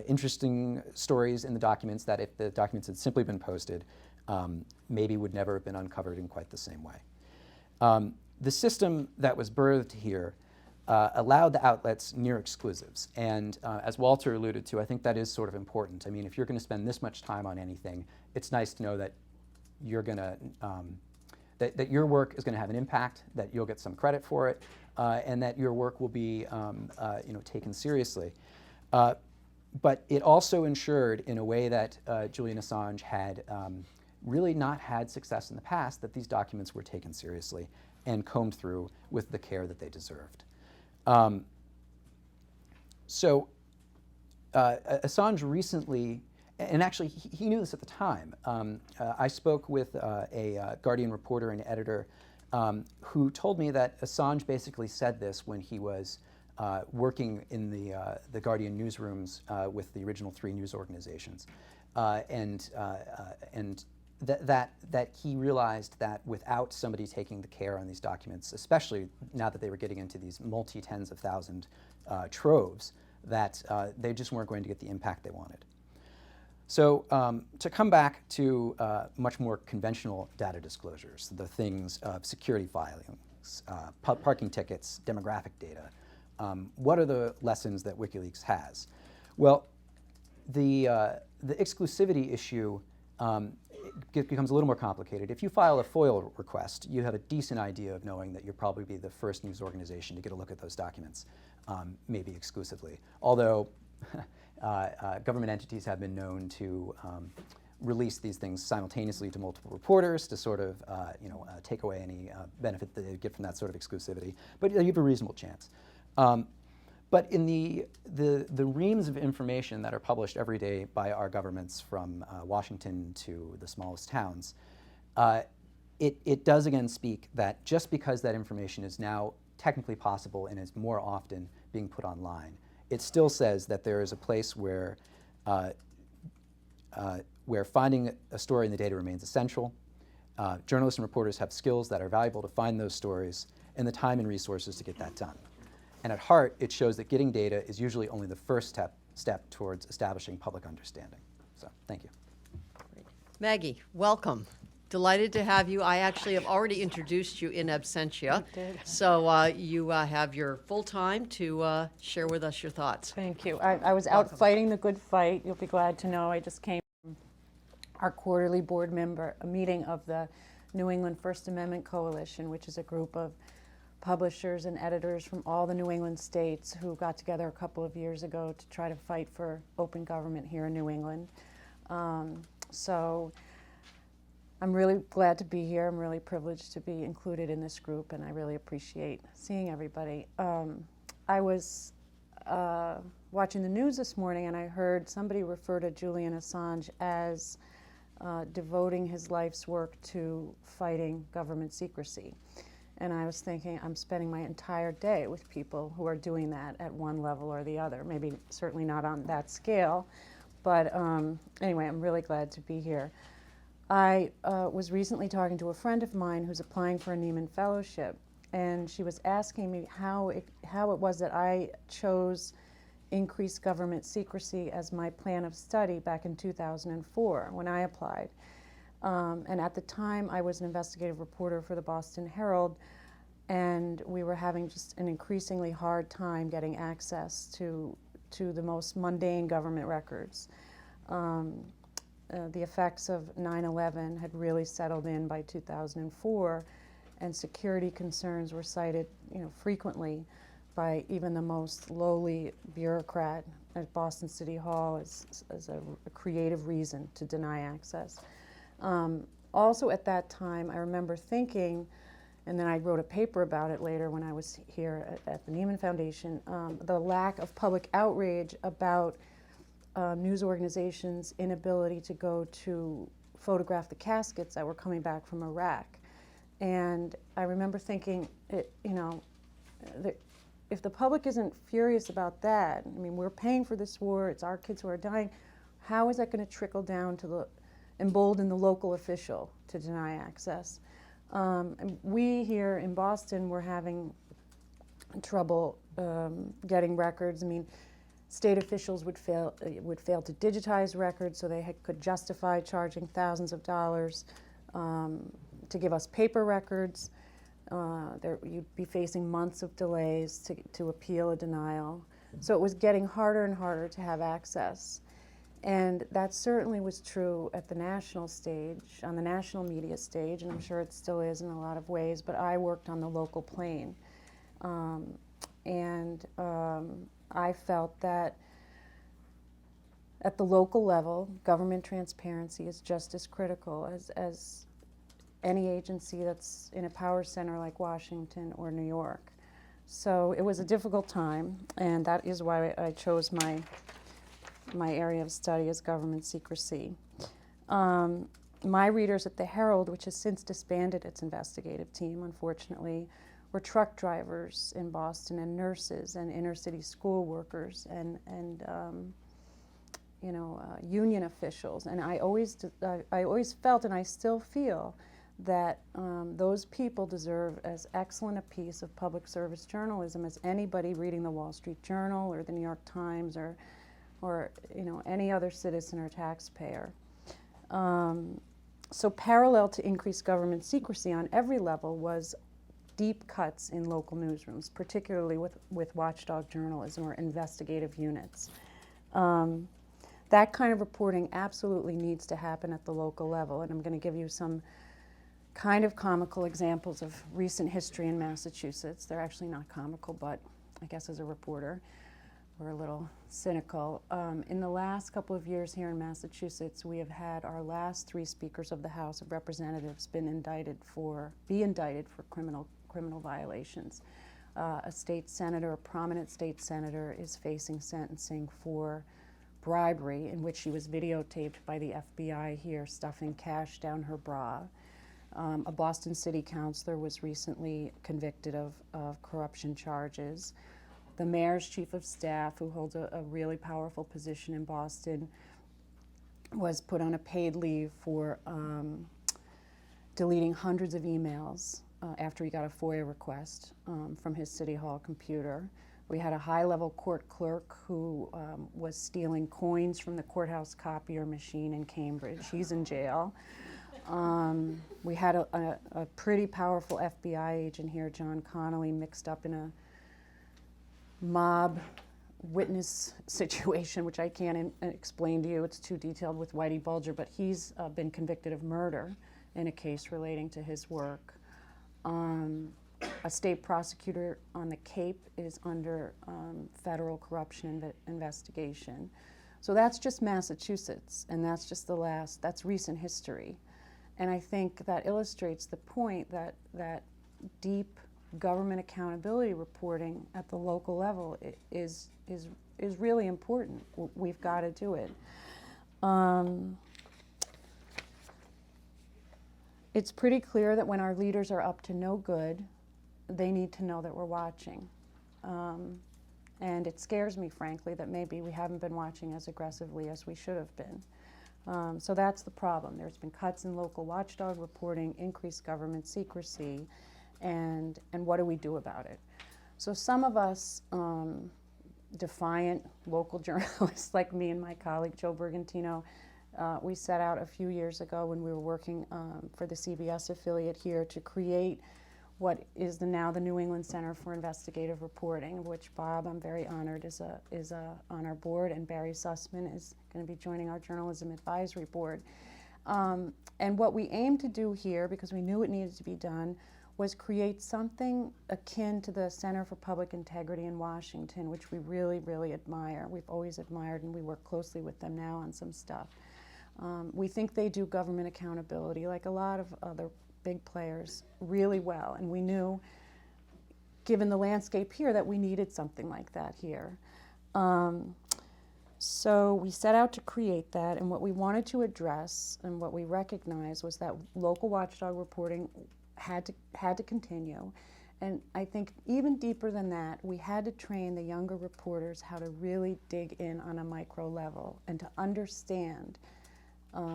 interesting stories in the documents that if the documents had simply been posted, maybe would never have been uncovered in quite the same way. The system that was birthed here allowed the outlets near exclusives. And as Walter alluded to, I think that is sort of important. I mean, if you're going to spend this much time on anything, it's nice to know that you're going to, that your work is going to have an impact, that you'll get some credit for it, and that your work will be taken seriously. But it also ensured, in a way that Julian Assange had really not had success in the past, that these documents were taken seriously and combed through with the care that they deserved. Assange recently, and actually he knew this at the time, I spoke with a Guardian reporter and editor who told me that Assange basically said this when he was working in the Guardian newsrooms with the original 3 news organizations, and that he realized that without somebody taking the care on these documents, especially now that they were getting into these multi-tens of thousand troves, that they just weren't going to get the impact they wanted. So to come back to much more conventional data disclosures, the things of security filings, parking tickets, demographic data, what are the lessons that WikiLeaks has? Well, the exclusivity issue becomes a little more complicated. If you file a FOIL request, you have a decent idea of knowing that you'll probably be the first news organization to get a look at those documents, maybe exclusively. Although government entities have been known to release these things simultaneously to multiple reporters to sort of take away any benefit that they get from that sort of exclusivity. But you have a reasonable chance. But in the reams of information that are published every day by our governments, from Washington to the smallest towns, it does again speak that just because that information is now technically possible and is more often being put online, it still says that there is a place where finding a story in the data remains essential. Journalists and reporters have skills that are valuable to find those stories and the time and resources to get that done. And at heart, it shows that getting data is usually only the first step towards establishing public understanding. So, thank you. Maggie, welcome. Delighted to have you. I actually have already introduced you in absentia. You did. So you have your full time to share with us your thoughts. Thank you. I was out fighting the good fight. You'll be glad to know I just came from our quarterly board member meeting of the New England First Amendment Coalition, which is a group of publishers and editors from all the New England states who got together a couple of years ago to try to fight for open government here in New England. So I'm really glad to be here. I'm really privileged to be included in this group, and I really appreciate seeing everybody. I was watching the news this morning, and I heard somebody refer to Julian Assange as devoting his life's work to fighting government secrecy. And I was thinking, I'm spending my entire day with people who are doing that at one level or the other. Maybe certainly not on that scale, but anyway, I'm really glad to be here. I was recently talking to a friend of mine who's applying for a Nieman Fellowship, and she was asking me how it was that I chose increased government secrecy as my plan of study back in 2004 when I applied. And at the time, I was an investigative reporter for the Boston Herald, and we were having just an increasingly hard time getting access to the most mundane government records. The effects of 9/11 had really settled in by 2004, and security concerns were cited, frequently by even the most lowly bureaucrat at Boston City Hall as a creative reason to deny access. Also at that time, I remember thinking, and then I wrote a paper about it later when I was here at the Nieman Foundation, the lack of public outrage about news organizations' inability to go to photograph the caskets that were coming back from Iraq. And I remember thinking, if the public isn't furious about that, I mean, we're paying for this war, it's our kids who are dying, how is that going to trickle down to embolden the local official to deny access? And we here in Boston were having trouble getting records. I mean, state officials would fail to digitize records, so they could justify charging thousands of dollars to give us paper records. You'd be facing months of delays to appeal a denial. So it was getting harder and harder to have access. And that certainly was true at the national stage, on the national media stage, and I'm sure it still is in a lot of ways, but I worked on the local plane. I felt that at the local level, government transparency is just as critical as any agency that's in a power center like Washington or New York. So it was a difficult time, and that is why I chose my area of study as government secrecy. My readers at the Herald, which has since disbanded its investigative team, unfortunately, were truck drivers in Boston and nurses and inner city school workers and union officials. And I always felt, and I still feel, that those people deserve as excellent a piece of public service journalism as anybody reading the Wall Street Journal or the New York Times or any other citizen or taxpayer. So parallel to increased government secrecy on every level was deep cuts in local newsrooms, particularly with watchdog journalism or investigative units. That kind of reporting absolutely needs to happen at the local level, and I'm going to give you some kind of comical examples of recent history in Massachusetts. They're actually not comical, but I guess as a reporter, we're a little cynical. In the last couple of years here in Massachusetts, we have had our last 3 speakers of the House of Representatives be indicted for criminal violations. A state senator, a prominent state senator, is facing sentencing for bribery, in which she was videotaped by the FBI here stuffing cash down her bra. A Boston City councilor was recently convicted of corruption charges. The mayor's chief of staff, who holds a really powerful position in Boston, was put on a paid leave for deleting hundreds of emails after he got a FOIA request from his City Hall computer. We had a high-level court clerk who was stealing coins from the courthouse copier machine in Cambridge. He's in jail. We had a pretty powerful FBI agent here, John Connolly, mixed up in a mob witness situation, which I can't explain to you. It's too detailed with Whitey Bulger, but he's been convicted of murder in a case relating to his work. A state prosecutor on the Cape is under federal corruption investigation. So that's just Massachusetts, and that's just that's recent history. And I think that illustrates the point that deep government accountability reporting at the local level is really important. We've got to do it. It's pretty clear that when our leaders are up to no good, they need to know that we're watching. And it scares me, frankly, that maybe we haven't been watching as aggressively as we should have been. So that's the problem. There's been cuts in local watchdog reporting, increased government secrecy, and what do we do about it? So some of us defiant local journalists like me and my colleague Joe Bergantino, we set out a few years ago when we were working for the CBS affiliate here to create what is now the New England Center for Investigative Reporting, of which Bob, I'm very honored, is on our board, and Barry Sussman is going to be joining our Journalism Advisory Board. And what we aimed to do here, because we knew it needed to be done, was create something akin to the Center for Public Integrity in Washington, which we really, really admire. We've always admired, and we work closely with them now on some stuff. We think they do government accountability, like a lot of other big players, really well. And we knew, given the landscape here, that we needed something like that here. So we set out to create that, and what we wanted to address and what we recognized was that local watchdog reporting had to continue. And I think even deeper than that, we had to train the younger reporters how to really dig in on a micro level and to understand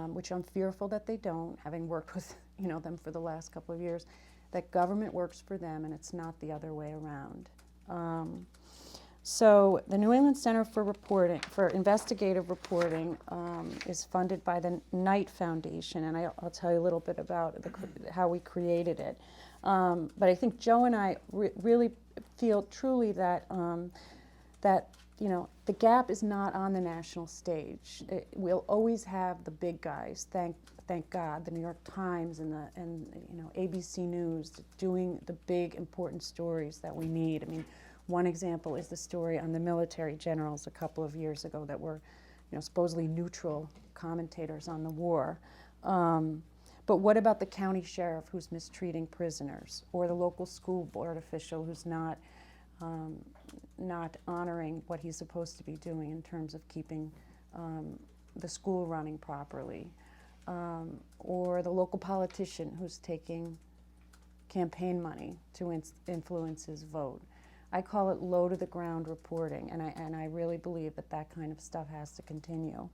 which I'm fearful that they don't, having worked with them for the last couple of years, that government works for them and it's not the other way around. So the New England Center for Investigative Reporting is funded by the Knight Foundation, and I'll tell you a little bit about how we created it. But I think Joe and I really feel truly that the gap is not on the national stage. We'll always have the big guys. Thank God, the New York Times and ABC News doing the big important stories that we need. I mean, one example is the story on the military generals a couple of years ago that were, supposedly neutral commentators on the war. But what about the county sheriff who's mistreating prisoners, or the local school board official who's not honoring what he's supposed to be doing in terms of keeping the school running properly, or the local politician who's taking campaign money to influence his vote? I call it low to the ground reporting, and I really believe that kind of stuff has to continue.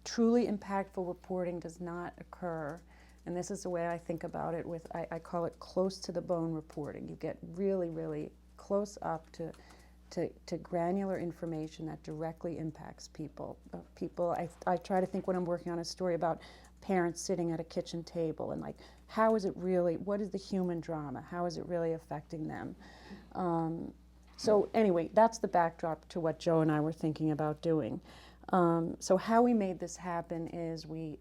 Truly impactful reporting does not occur, and this is the way I think about it I call it close to the bone reporting. You get really, really close up to granular information that directly impacts people. I try to think when I'm working on a story about parents sitting at a kitchen table and how is it really, what is the human drama? How is it really affecting them? So anyway, that's the backdrop to what Joe and I were thinking about doing. So how we made this happen is we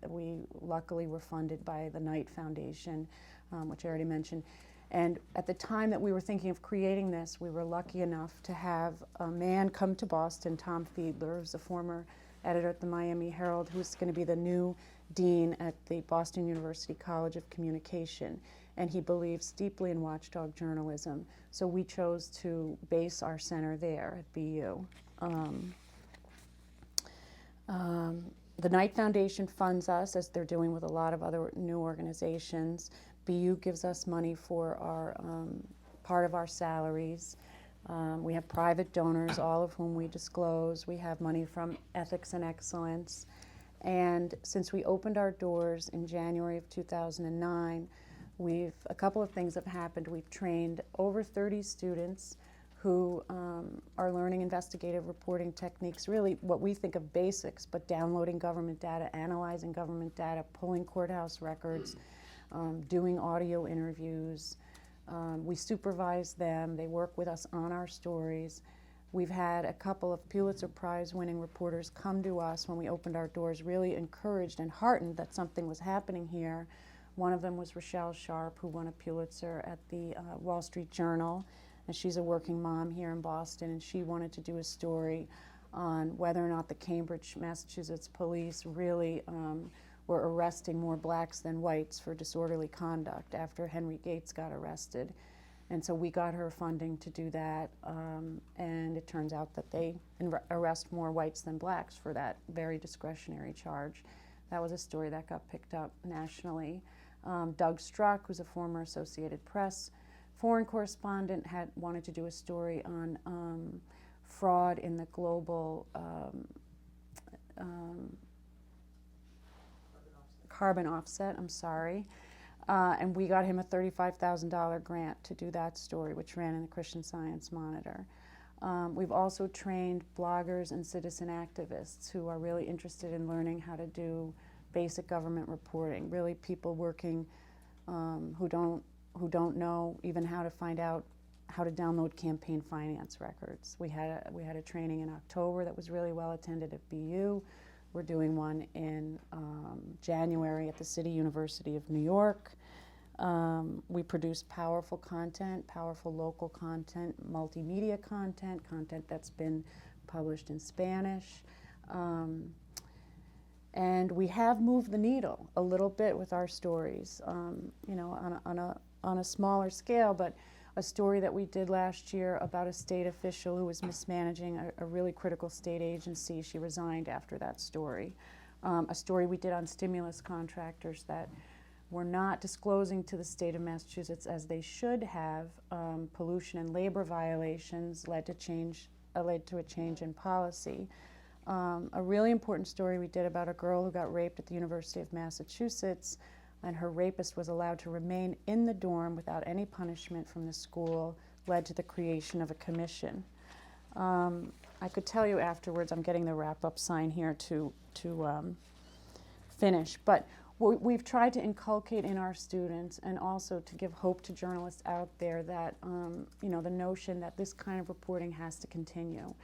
luckily were funded by the Knight Foundation, which I already mentioned. And at the time that we were thinking of creating this, we were lucky enough to have a man come to Boston, Tom Fiedler, who's a former editor at the Miami Herald, who's going to be the new dean at the Boston University College of Communication. And he believes deeply in watchdog journalism. So we chose to base our center there at BU. The Knight Foundation funds us, as they're doing with a lot of other new organizations. BU gives us money for our part of our salaries. We have private donors, all of whom we disclose. We have money from Ethics and Excellence. And since we opened our doors in January of 2009, a couple of things have happened. We've trained over 30 students who are learning investigative reporting techniques, really what we think of basics, but downloading government data, analyzing government data, pulling courthouse records, doing audio interviews. We supervise them. They work with us on our stories. We've had a couple of Pulitzer Prize winning reporters come to us when we opened our doors, really encouraged and heartened that something was happening here. One of them was Rochelle Sharp, who won a Pulitzer at the Wall Street Journal. And she's a working mom here in Boston, and she wanted to do a story on whether or not the Cambridge, Massachusetts police really were arresting more blacks than whites for disorderly conduct after Henry Gates got arrested. And so we got her funding to do that, and it turns out that they arrest more whites than blacks for that very discretionary charge. That was a story that got picked up nationally. Doug Struck, who's a former Associated Press foreign correspondent, wanted to do a story on fraud in the global carbon offset, and we got him a $35,000 grant to do that story, which ran in the Christian Science Monitor. We've also trained bloggers and citizen activists who are really interested in learning how to do basic government reporting, really people working who don't know even how to find out how to download campaign finance records. We had a training in October that was really well attended at BU. We're doing one in January at the City University of New York. We produce powerful content, powerful local content, multimedia content, content that's been published in Spanish. And we have moved the needle a little bit with our stories, on a smaller scale, but a story that we did last year about a state official who was mismanaging a really critical state agency. She resigned after that story. A story we did on stimulus contractors that were not disclosing to the state of Massachusetts as they should have. Pollution and labor violations led to a change in policy. a really important story we did about a girl who got raped at the University of Massachusetts, and her rapist was allowed to remain in the dorm without any punishment from the school, led to the creation of a commission. I could tell you afterwards, I'm getting the wrap-up sign here to finish, but we've tried to inculcate in our students and also to give hope to journalists out there that, the notion that this kind of reporting has to continue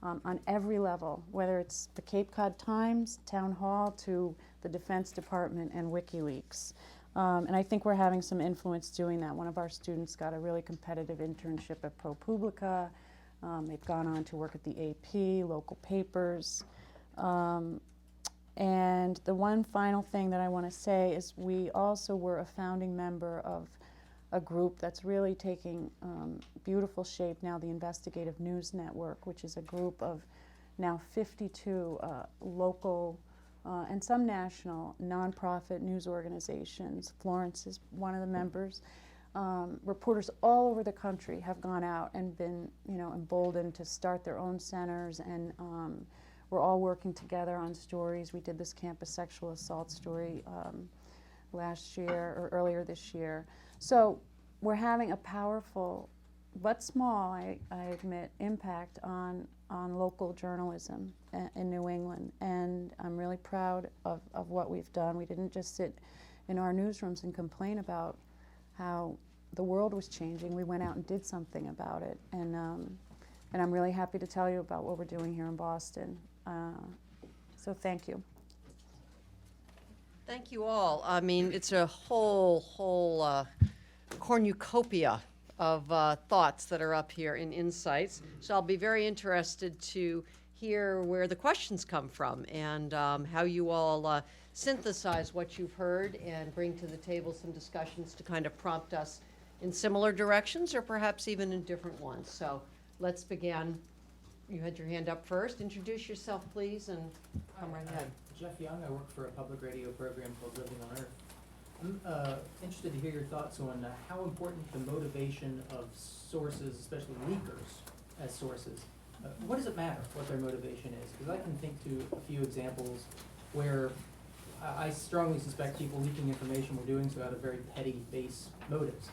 on every level, whether it's the Cape Cod Times, Town Hall, to the Defense Department and WikiLeaks. And I think we're having some influence doing that. One of our students got a really competitive internship at ProPublica. They've gone on to work at the AP, local papers. And the one final thing that I want to say is we also were a founding member of a group that's really taking beautiful shape now, the Investigative News Network, which is a group of now 52 local and some national nonprofit news organizations. Florence is one of the members. Reporters all over the country have gone out and been, emboldened to start their own centers, and we're all working together on stories. We did this campus sexual assault story last year or earlier this year. So we're having a powerful, but small, I admit, impact on local journalism in New England. And I'm really proud of what we've done. We didn't just sit in our newsrooms and complain about how the world was changing. We went out and did something about it. And I'm really happy to tell you about what we're doing here in Boston. So thank you. Thank you all. I mean, it's a whole cornucopia of thoughts that are up here in insights. So I'll be very interested to hear where the questions come from and how you all synthesize what you've heard and bring to the table some discussions to kind of prompt us in similar directions or perhaps even in different ones. So let's begin. You had your hand up first. Introduce yourself, please, and come right ahead. Jeff Young. I work for a public radio program called Living on Earth. I'm interested to hear your thoughts on how important the motivation of sources, especially leakers as sources, what does it matter what their motivation is? Because I can think to a few examples where I strongly suspect people leaking information were doing so out of very petty, base motives,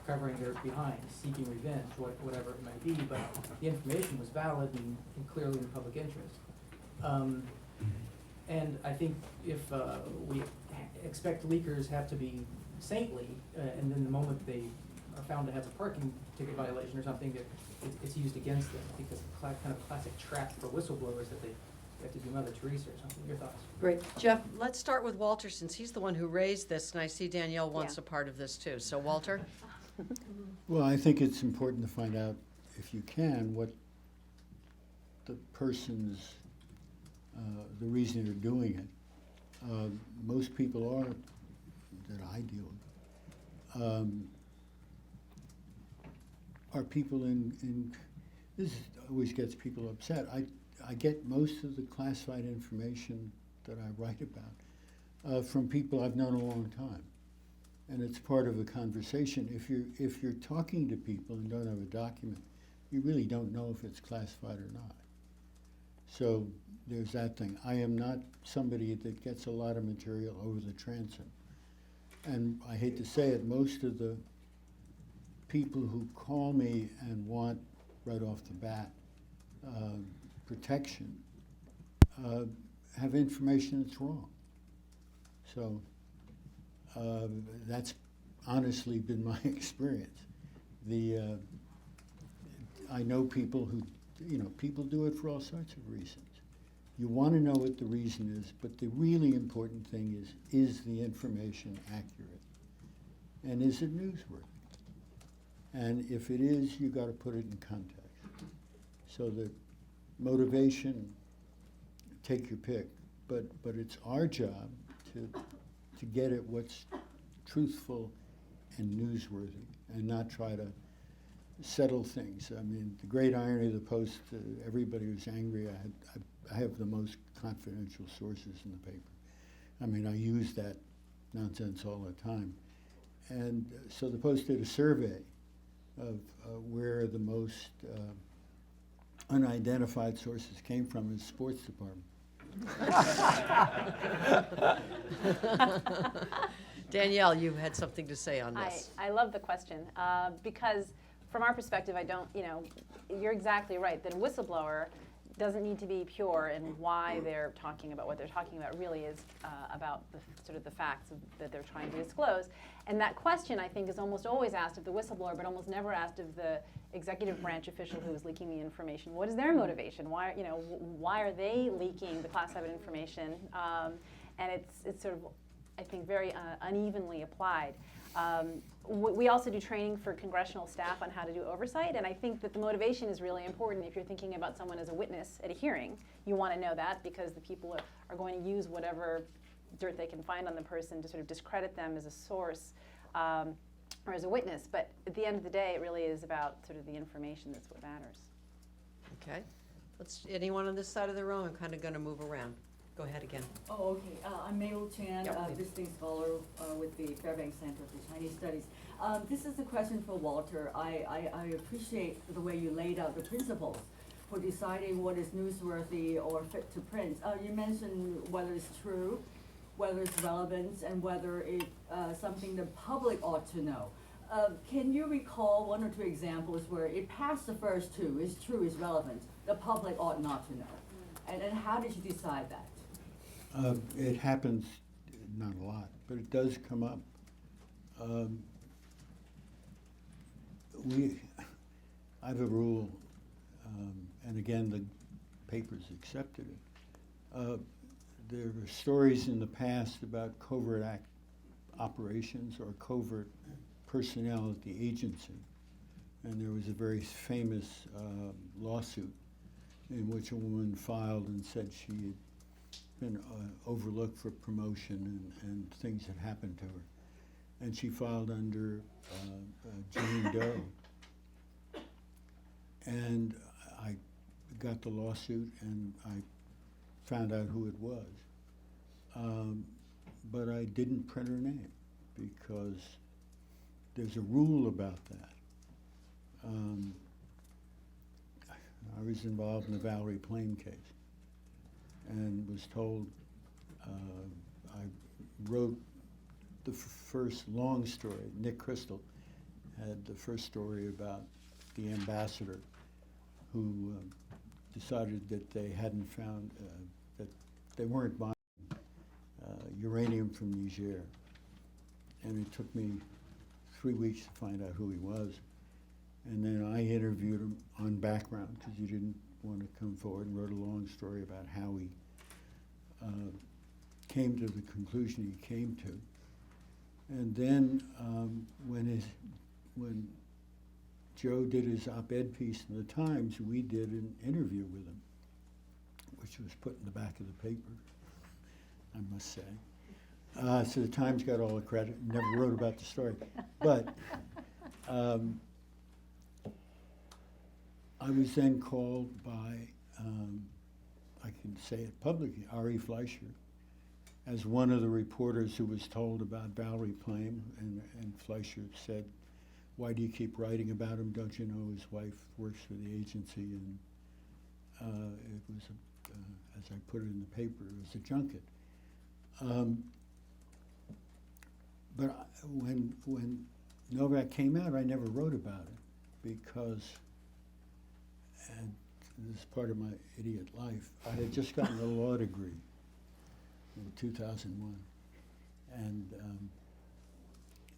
covering their behind, seeking revenge, whatever it might be, but the information was valid and clearly in the public interest. And I think if we expect leakers have to be saintly, and then the moment they are found to have a parking ticket violation or something, that it's used against them. I think that's a kind of classic trap for whistleblowers that they have to do Mother Teresa or something. Your thoughts? Great. Jeff, let's start with Walter since he's the one who raised this, and I see Danielle wants a part of this too. So Walter? Well, I think it's important to find out, if you can, what the person's, the reason they're doing it. Most people are, that I deal with, are people in this always gets people upset. I get most of the classified information that I write about from people I've known a long time. And it's part of a conversation. If you're talking to people and don't have a document, you really don't know if it's classified or not. So there's that thing. I am not somebody that gets a lot of material over the transom. And I hate to say it, most of the people who call me and want, right off the bat, protection, have information that's wrong. So that's honestly been my experience. I know people who, people do it for all sorts of reasons. You want to know what the reason is, but the really important thing is the information accurate? And is it newsworthy? And if it is, you got to put it in context. So that motivation, take your pick, but it's our job to get at what's truthful and newsworthy and not try to settle things. I mean, the great irony of the Post, everybody was angry. I have the most confidential sources in the paper. I mean, I use that nonsense all the time. And so the Post did a survey of where the most unidentified sources came from his sports department. Danielle, you had something to say on I, this. I love the question because from our perspective, you're exactly right that a whistleblower doesn't need to be pure in why they're talking about what they're talking about. Really is about the sort of the facts that they're trying to disclose. And that question, I think, is almost always asked of the whistleblower, but almost never asked of the executive branch official who is leaking the information. What is their motivation? Why, why are they leaking the classified information? And it's sort of, I think, very unevenly applied. We also do training for congressional staff on how to do oversight, and I think that the motivation is really important. If you're thinking about someone as a witness at a hearing, you want to know that because the people are going to use whatever dirt they can find on the person to sort of discredit them as a source or as a witness. But at the end of the day, it really is about sort of the information that's what matters. Okay. Anyone on this side of the room? I'm kind of going to move around. Go ahead again. Oh, okay. I'm Mabel Chan, Yep. visiting scholar with the Fairbanks Center for Chinese Studies. This is a question for Walter. I appreciate the way you laid out the principles for deciding what is newsworthy or fit to print. You mentioned whether it's true, whether it's relevant, and whether it's something the public ought to know. Can you recall one or two examples where it passed the first two, is true, is relevant, the public ought not to know? And how did you decide that? It happens, not a lot, but it does come up. I have a rule, and again, the papers accepted it. There were stories in the past about covert operations or covert personnel at the agency. And there was a very famous lawsuit in which a woman filed and said she had been overlooked for promotion and things had happened to her. And she filed under Jane Doe. And I got the lawsuit and I found out who it was. But I didn't print her name because there's a rule about that. I was involved in the Valerie Plame case and was told I wrote the first long story. Nick Crystal had the first story about the ambassador who decided that they hadn't found, that they weren't buying uranium from Niger. And it took me 3 weeks to find out who he was. And then I interviewed him on background because he didn't want to come forward, and wrote a long story about how he came to the conclusion he came to. And then when Joe did his op-ed piece in the Times, we did an interview with him, which was put in the back of the paper, I must say. So the Times got all the credit and never wrote about the story. But I was then called by, I can say it publicly, Ari Fleischer, as one of the reporters who was told about Valerie Plame, and Fleischer said, "Why do you keep writing about him? Don't you know his wife works for the agency?" And it was, as I put it in the paper, it was a junket. But when Novak came out, I never wrote about it because, and this is part of my idiot life, I had just gotten a law degree in 2001 and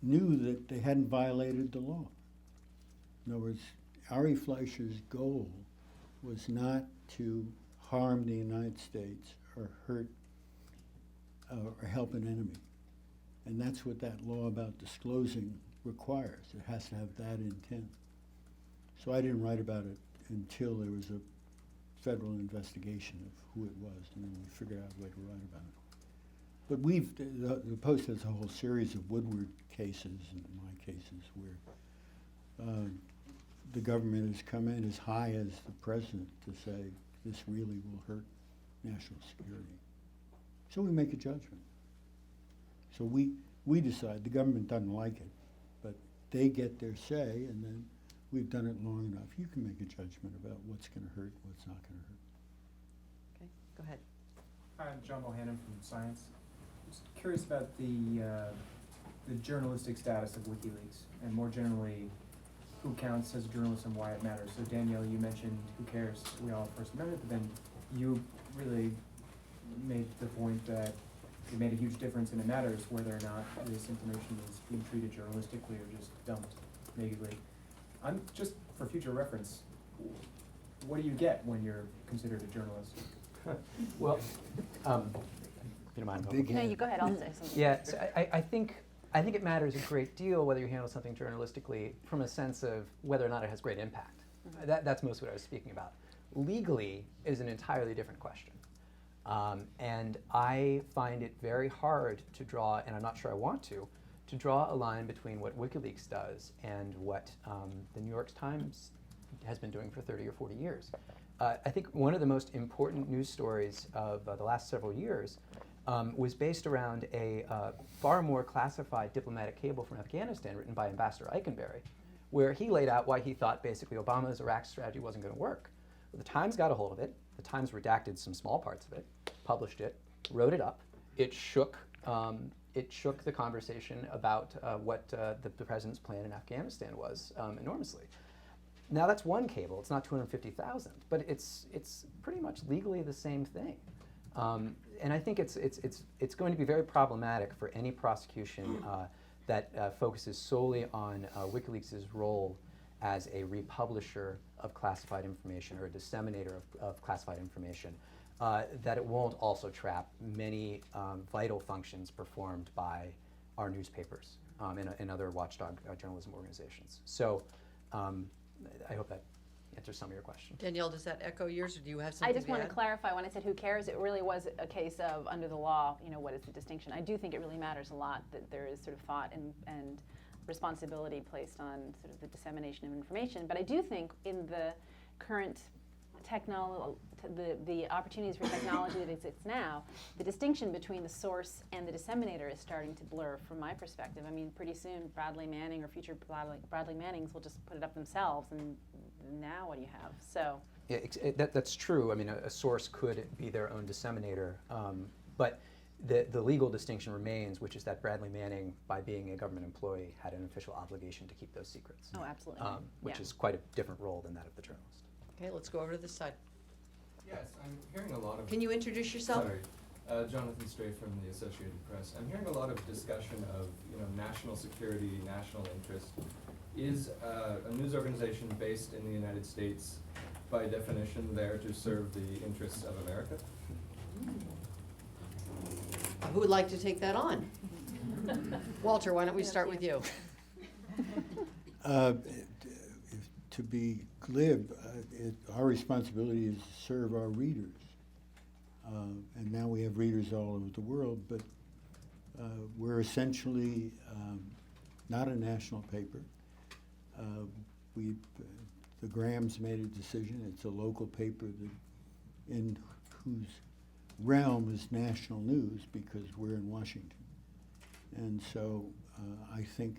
knew that they hadn't violated the law. In other words, Ari Fleischer's goal was not to harm the United States or hurt or help an enemy. And that's what that law about disclosing requires. It has to have that intent. So I didn't write about it until there was a federal investigation of who it was, and then we figured out a way to write about it. But the Post has a whole series of Woodward cases, and my cases, where the government has come in as high as the president to say, this really will hurt national security. So we make a judgment. So we decide, the government doesn't like it, but they get their say, and then we've done it long enough. You can make a judgment about what's going to hurt, what's not going to hurt. Okay, go ahead. Hi, I'm John Mulhannon from Science. Just curious about the journalistic status of WikiLeaks, and more generally, who counts as a journalist and why it matters. So Danielle, you mentioned who cares, we all have First Amendment, but then you really made the point that it made a huge difference and it matters whether or not this information is being treated journalistically or just dumped negatively. I'm just, for future reference, what do you get when you're considered a journalist? Well, if you don't mind. Big No, head. you go ahead, I'll say something. Yeah, so I think it matters a great deal whether you handle something journalistically from a sense of whether or not it has great impact. That's most what I was speaking about. Legally is an entirely different question. And I find it very hard to draw, and I'm not sure I want to draw a line between what WikiLeaks does and what the New York Times has been doing for 30 or 40 years. I think one of the most important news stories of the last several years was based around a far more classified diplomatic cable from Afghanistan written by Ambassador Eikenberry, where he laid out why he thought basically Obama's Iraq strategy wasn't going to work. Well, the Times got a hold of it. The Times redacted some small parts of it, published it, wrote it up. It shook the conversation about what the president's plan in Afghanistan was enormously. Now that's one cable. It's not 250,000, but it's pretty much legally the same thing. And I think it's going to be very problematic for any prosecution that focuses solely on WikiLeaks' role as a republisher of classified information or a disseminator of classified information, that it won't also trap many vital functions performed by our newspapers and other watchdog journalism organizations. So I hope that answers some of your questions. Danielle, does that echo yours, or do you have I something just to want to add? clarify, when I said who cares, it really was a case of, under the law, what is the distinction? I do think it really matters a lot that there is sort of thought and responsibility placed on sort of the dissemination of information. But I do think in the current the opportunities for technology that exists now, the distinction between the source and the disseminator is starting to blur from my perspective. I mean, pretty soon Bradley Manning or future Bradley Mannings will just put it up themselves, and now what do you have? So. Yeah, that's true. I mean, a source could be their own disseminator, but the legal distinction remains, which is that Bradley Manning, by being a government employee, had an official obligation to keep those secrets. Oh, absolutely. Which Yeah. is quite a different role than that of the journalist. Okay, let's go over to this side. Yes, I'm hearing a lot of... Can you introduce yourself? Sorry, Jonathan Stray from the Associated Press. I'm hearing a lot of discussion of, national security, national interest. Is a news organization based in the United States, by definition, there to serve the interests of America? Who would like to take that on? Walter, why don't we start with you? To be glib, our responsibility is to serve our readers. And now we have readers all over the world, but we're essentially not a national paper. The Grahams made a decision. It's a local paper in whose realm is national news because we're in Washington. And so I think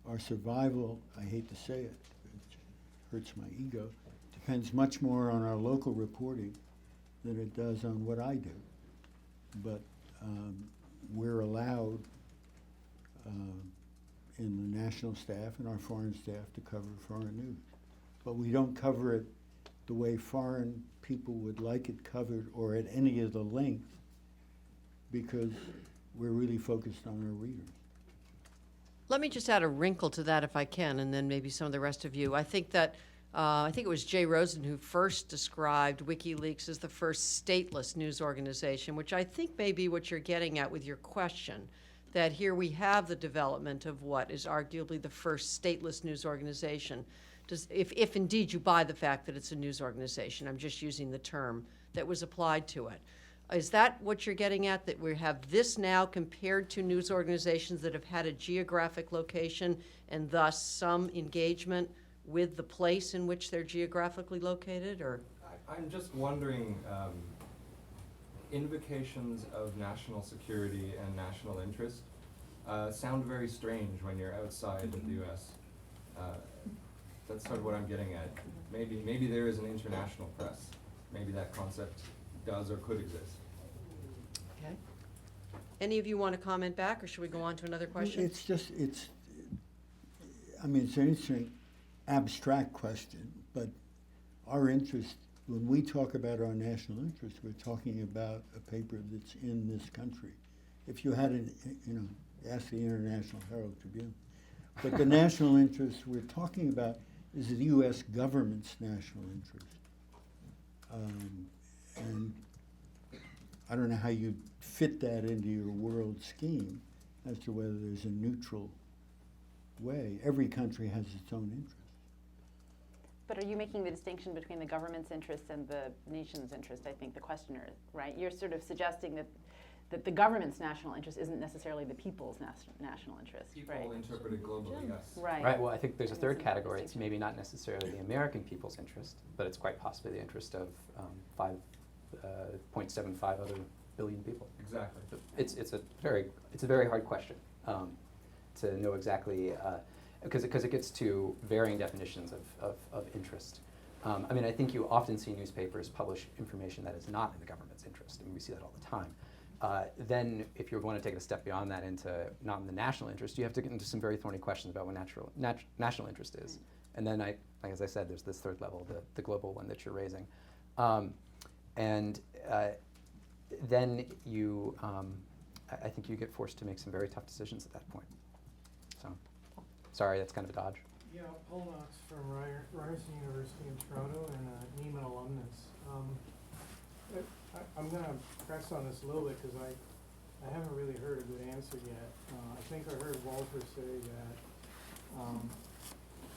our survival, I hate to say it, it hurts my ego, depends much more on our local reporting than it does on what I do. But we're allowed in the national staff and our foreign staff to cover foreign news. But we don't cover it the way foreign people would like it covered or at any of the length because we're really focused on our readers. Let me just add a wrinkle to that if I can, and then maybe some of the rest of you. I think that, I think it was Jay Rosen who first described WikiLeaks as the first stateless news organization, which I think may be what you're getting at with your question, that here we have the development of what is arguably the first stateless news organization. If indeed you buy the fact that it's a news organization, I'm just using the term that was applied to it. Is that what you're getting at, that we have this now compared to news organizations that have had a geographic location and thus some engagement with the place in which they're geographically located, or? I'm just wondering, invocations of national security and national interest sound very strange when you're outside of the U.S. That's sort of what I'm getting at. Maybe there is an international press. Maybe that concept does or could exist. Okay. Any of you want to comment back, or should we go on to another question? It's just, I mean, it's an interesting abstract question, but our interest, when we talk about our national interest, we're talking about a paper that's in this country. If you had ask the International Herald Tribune. But the national interest we're talking about is the U.S. government's national interest. And I don't know how you fit that into your world scheme as to whether there's a neutral way. Every country has its own interest. But are you making the distinction between the government's interest and the nation's interest? I think the questioner, right? You're sort of suggesting that the government's national interest isn't necessarily the people's national interest, People right? interpret it globally, yes. Right. Right, well, I think there's a And third it's category. It's distinction. maybe not necessarily the American people's interest, but it's quite possibly the interest of 5.75 other billion people. Exactly. It's a very hard question to know exactly, because it gets to varying definitions of interest. I mean, I think you often see newspapers publish information that is not in the government's interest. I mean, we see that all the time. Then, if you're going to take it a step beyond that into not in the national interest, you have to get into some very thorny questions about what national interest is. And then, as I said, there's this third level, the global one that you're raising. Then you, I think you get forced to make some very tough decisions at that point. So, sorry, that's kind of a dodge. Yeah, Paul Knox from Ryerson University in Toronto and a Nieman alumnus. I'm going to press on this a little bit because I haven't really heard a good answer yet. I think I heard Walter say that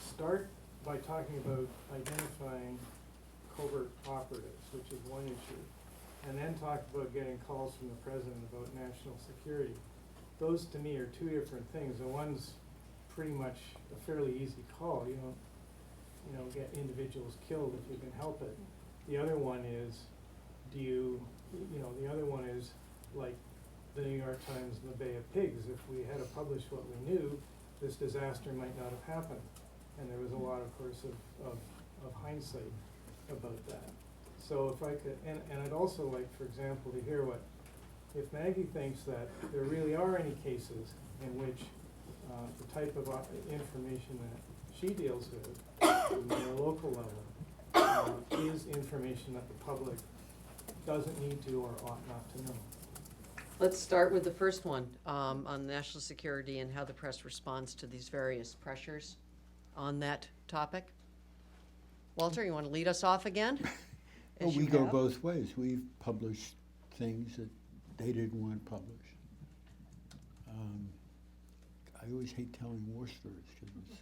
start by talking about identifying covert operatives, which is one issue, and then talk about getting calls from the president about national security. Those to me are two different things. The one's pretty much a fairly easy call. You don't get individuals killed if you can help it. The other one is, the other one is like the New York Times and the Bay of Pigs. If we had to publish what we knew, this disaster might not have happened. And there was a lot, of course, of hindsight about that. So if I could, and I'd also like, for example, to hear if Maggie thinks that there really are any cases in which the type of information that she deals with on a local level is information that the public doesn't need to or ought not to know. Let's start with the first one, on national security and how the press responds to these various pressures on that topic. Walter, you want to lead us off again? Well, As we you go have? both ways. We've published things that they didn't want published. I always hate telling war stories because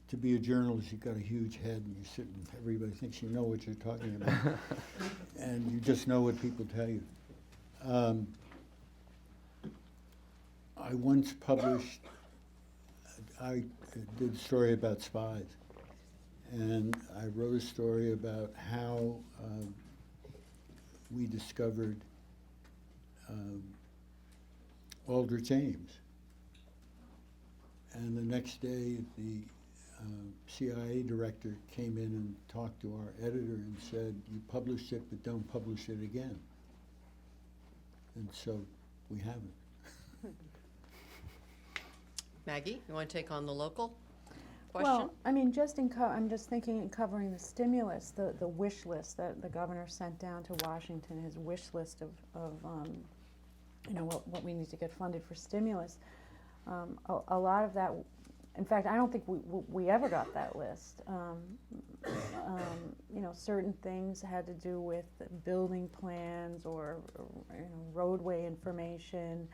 to be a journalist, you've got a huge head and you sit and everybody thinks you know what you're talking about. And you just know what people tell you. I once published, I did a story about spies. And I wrote a story about how we discovered Aldrich Ames. And the next day, the CIA director came in and talked to our editor and said, "You published it, but don't publish it again." And so we haven't. Maggie, you want to take on the local question? Well, I mean, I'm just thinking in covering the stimulus, the wish list that the governor sent down to Washington, his wish list of what we need to get funded for stimulus. A lot of that, in fact, I don't think we ever got that list. Certain things had to do with building plans or roadway information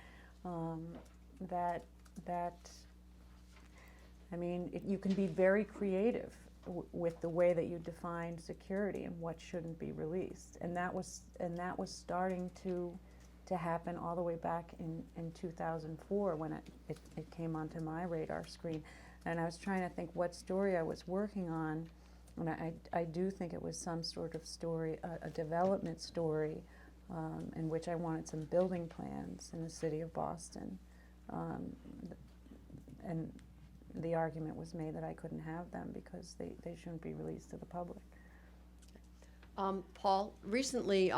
you can be very creative with the way that you define security and what shouldn't be released, and that was starting to happen all the way back in 2004 when it came onto my radar screen, and I was trying to think what story I was working on, and I do think it was some sort of story, a development story, in which I wanted some building plans in the city of Boston, and the argument was made that I couldn't have them because they shouldn't be released to the public. Paul, recently,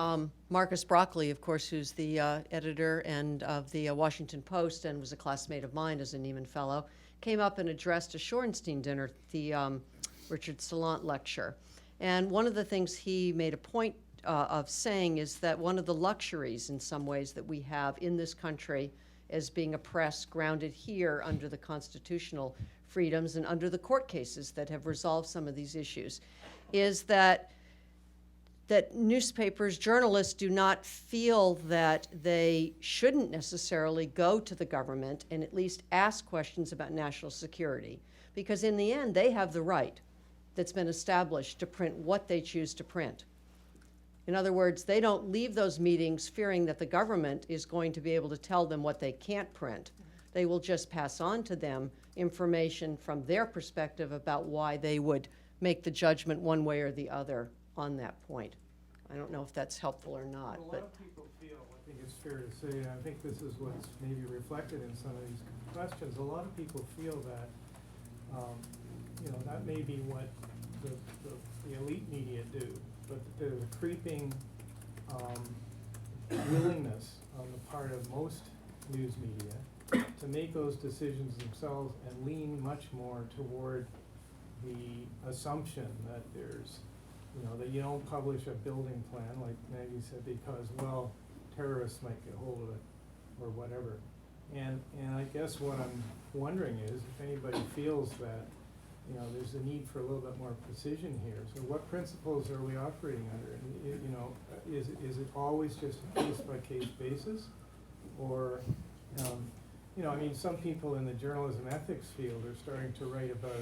Marcus Broccoli, of course, who's the editor and of the Washington Post and was a classmate of mine as a Nieman Fellow, came up and addressed a Shorenstein dinner, the Richard Salant lecture. And one of the things he made a point of saying is that one of the luxuries in some ways that we have in this country as being a press grounded here under the constitutional freedoms and under the court cases that have resolved some of these issues is that newspapers, journalists do not feel that they shouldn't necessarily go to the government and at least ask questions about national security, because in the end, they have the right that's been established to print what they choose to print. In other words, they don't leave those meetings fearing that the government is going to be able to tell them what they can't print. They will just pass on to them information from their perspective about why they would make the judgment one way or the other on that point. I don't know if that's helpful or not. A lot But of people feel, I think it's fair to say, and I think this is what's maybe reflected in some of these questions, a lot of people feel that, that may be what the elite media do, but there's a creeping willingness on the part of most news media to make those decisions themselves and lean much more toward the assumption that there's, that you don't publish a building plan, like Maggie said, because, well, terrorists might get hold of it or whatever. And I guess what I'm wondering is if anybody feels that, there's a need for a little bit more precision here. So what principles are we operating under? And, is it always just a case-by-case basis? Or, some people in the journalism ethics field are starting to write about,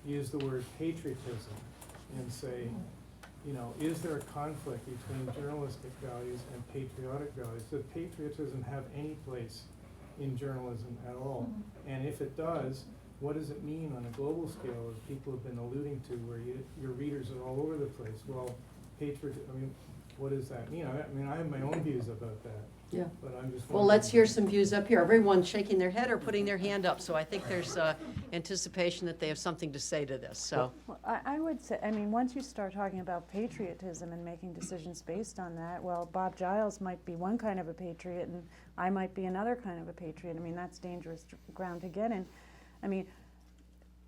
use the word patriotism and say, is there a conflict between journalistic values and patriotic values? Does patriotism have any place in journalism at all? And if it does, what does it mean on a global scale, as people have been alluding to, where your readers are all over the place? Well, what does that mean? I have my own views about that. yeah. But I'm just Well, let's hear some views up here. Everyone's shaking their head or putting their hand up, so I think there's anticipation that they have something to say to this. So, Well, I would say, once you start talking about patriotism and making decisions based on that, well, Bob Giles might be one kind of a patriot and I might be another kind of a patriot. That's dangerous ground to get in.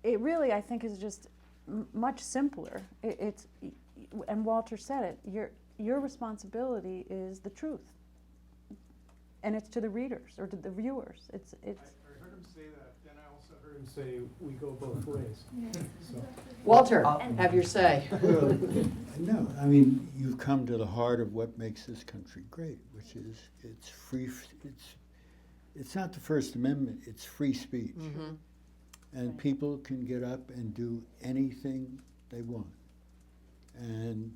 It really, I think, is just much simpler. And Walter said it, your responsibility is the truth. And it's to the readers or to the viewers. I heard him say that, then I also heard him say we go both ways. So. Walter, have your say. Well, no, you've come to the heart of what makes this country great, which is it's free. It's not the First Amendment. It's free speech, and people can get up and do anything they want. And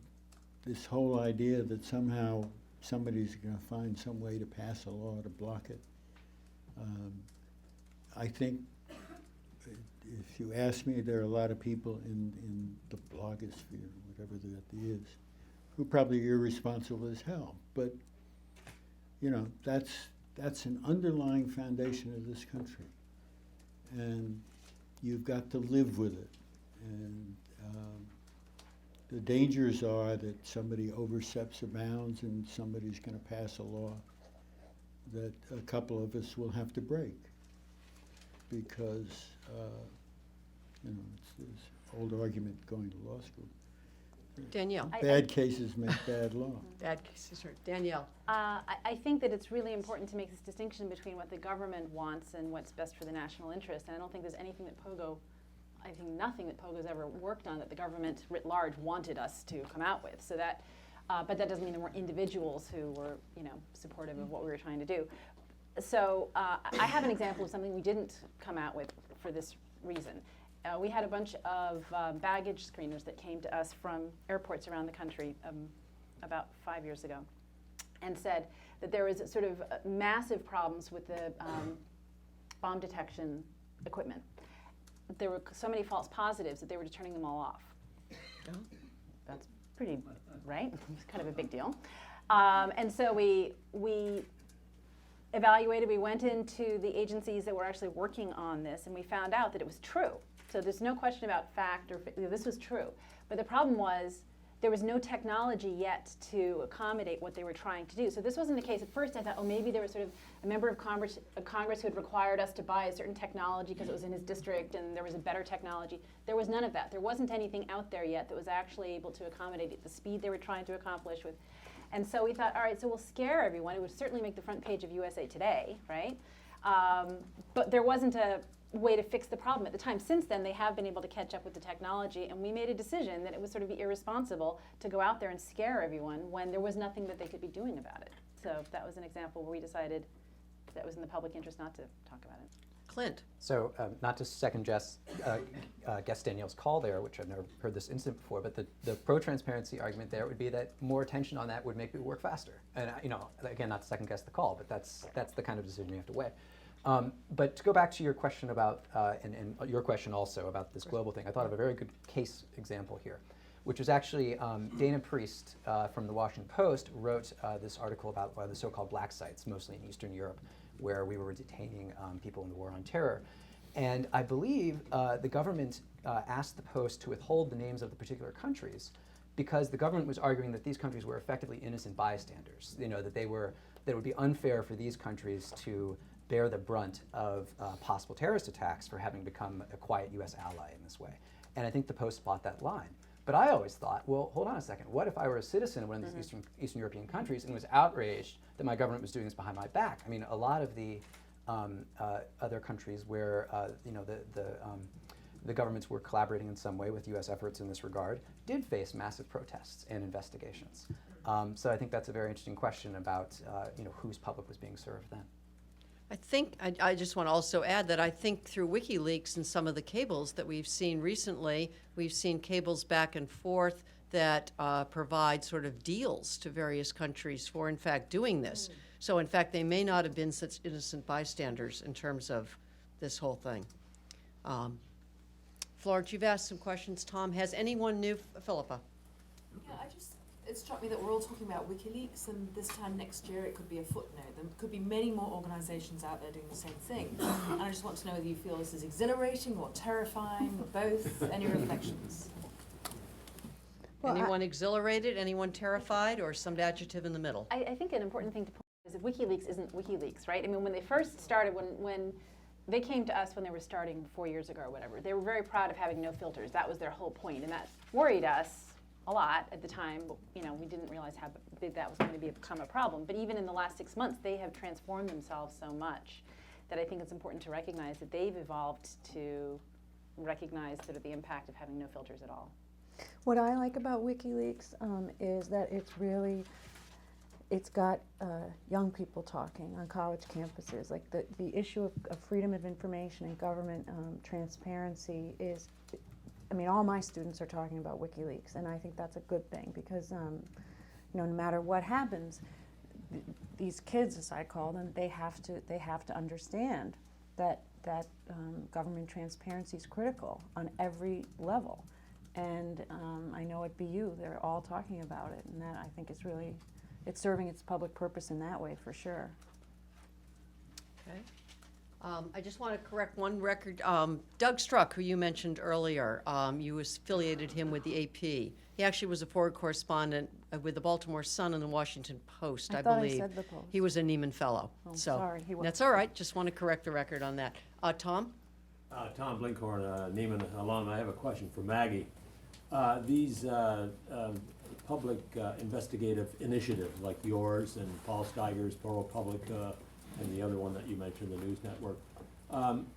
this whole idea that somehow somebody's going to find some way to pass a law to block it. I think, if you ask me, there are a lot of people in the blogosphere, whatever that is, who probably are irresponsible as hell. But, that's an underlying foundation of this country. And you've got to live with it. And the dangers are that somebody oversteps the bounds and somebody's going to pass a law that a couple of us will have to break because, it's this old argument going to law school. Danielle. Bad cases make bad law. Bad cases, right. Danielle. I think that it's really important to make this distinction between what the government wants and what's best for the national interest. And I don't think there's anything that nothing that Pogo's ever worked on that the government writ large wanted us to come out with. So that, but that doesn't mean there weren't individuals who were, supportive of what we were trying to do. So I have an example of something we didn't come out with for this reason. We had a bunch of baggage screeners that came to us from airports around the country about 5 years ago and said that there was sort of massive problems with the bomb detection equipment. There were so many false positives that they were just turning them all off. That's pretty, right? It's kind of a big deal. And so we evaluated, we went into the agencies that were actually working on this, and we found out that it was true. So there's no question about fact, or this was true. But the problem was there was no technology yet to accommodate what they were trying to do. So this wasn't the case. At first I thought, oh, maybe there was sort of a member of Congress who had required us to buy a certain technology because it was in his district and there was a better technology. There was none of that. There wasn't anything out there yet that was actually able to accommodate at the speed they were trying to accomplish with. And so we thought, all right, so we'll scare everyone. It would certainly make the front page of USA Today, right? But there wasn't a way to fix the problem at the time. Since then, they have been able to catch up with the technology, and we made a decision that it would sort of be irresponsible to go out there and scare everyone when there was nothing that they could be doing about it. So that was an example where we decided that it was in the public interest not to talk about it. Clint. So not to second guess Danielle's call there, which I've never heard this incident before, but the pro-transparency argument there would be that more attention on that would make it work faster. And again, not to second guess the call, but that's the kind of decision you have to weigh. But to go back to your question about, and your question also about this global thing, I thought of a very good case example here, which was actually Dana Priest from the Washington Post wrote this article about the so-called black sites, mostly in Eastern Europe, where we were detaining people in the war on terror. And I believe the government asked the Post to withhold the names of the particular countries because the government was arguing that these countries were effectively innocent bystanders, that it would be unfair for these countries to bear the brunt of possible terrorist attacks for having become a quiet US ally in this way. And I think the Post bought that line. But I always thought, well, hold on a second. What if I were a citizen of one of these Eastern European countries and was outraged that my government was doing this behind my back? I mean, a lot of the other countries where the governments were collaborating in some way with US efforts in this regard did face massive protests and investigations. So I think that's a very interesting question about whose public was being served then. I think, I just want to also add that I think through WikiLeaks and some of the cables that we've seen recently, we've seen cables back and forth that provide sort of deals to various countries for, in fact, doing this. So, in fact, they may not have been such innocent bystanders in terms of this whole thing. Florence, you've asked some questions. Tom, has anyone new? Philippa. Yeah, it struck me that we're all talking about WikiLeaks, and this time next year it could be a footnote. There could be many more organisations out there doing the same thing. And I just want to know whether you feel this is exhilarating or terrifying or both. Any reflections? Well, Anyone exhilarated? Anyone terrified? Or some adjective in the middle? I think an important thing to point out is that WikiLeaks isn't WikiLeaks, right? I mean, when they first started, when they came to us when they were starting 4 years ago or whatever, they were very proud of having no filters. That was their whole point, and that worried us a lot at the time. But, we didn't realize how big that was going to become a problem. But even in the last 6 months, they have transformed themselves so much that I think it's important to recognize that they've evolved to recognize sort of the impact of having no filters at all. What I like about WikiLeaks is that it's got young people talking on college campuses. Like the issue of freedom of information and government transparency is, all my students are talking about WikiLeaks, and I think that's a good thing because, no matter what happens, these kids, as I call them, they have to understand that government transparency is critical on every level. And I know at BU they're all talking about it, and that I think is really, it's serving its public purpose in that way for sure. Okay. I just want to correct one record. Doug Struck, who you mentioned earlier, you affiliated him with the AP. He actually was a forward correspondent with the Baltimore Sun and the Washington Post, I believe. I said the Post. He was a Nieman Fellow. Oh, so sorry, he was. That's all right. Just want to correct the record on that. Tom? Tom Blinkhorn, Nieman alum. I have a question for Maggie. These public investigative initiatives like yours and Paul Steiger's ProPublic and the other one that you mentioned, the News Network,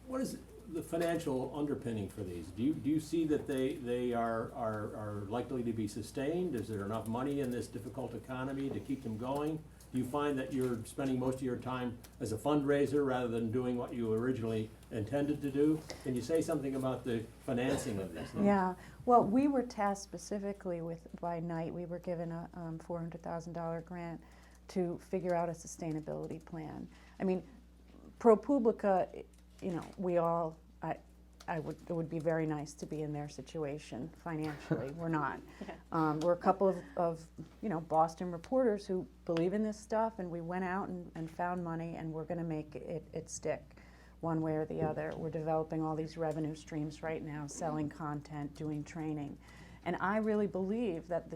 what is the financial underpinning for these? Do you see that they are likely to be sustained? Is there enough money in this difficult economy to keep them going? Do you find that you're spending most of your time as a fundraiser rather than doing what you originally intended to do? Can you say something about the financing of these things? Yeah, well, we were tasked specifically by Knight. We were given a $400,000 grant to figure out a sustainability plan. I mean, ProPublica, we all, it would be very nice to be in their situation financially. We're not. We're a couple of Boston reporters who believe in this stuff, and we went out and found money, and we're going to make it stick one way or the other. We're developing all these revenue streams right now, selling content, doing training. And I really believe that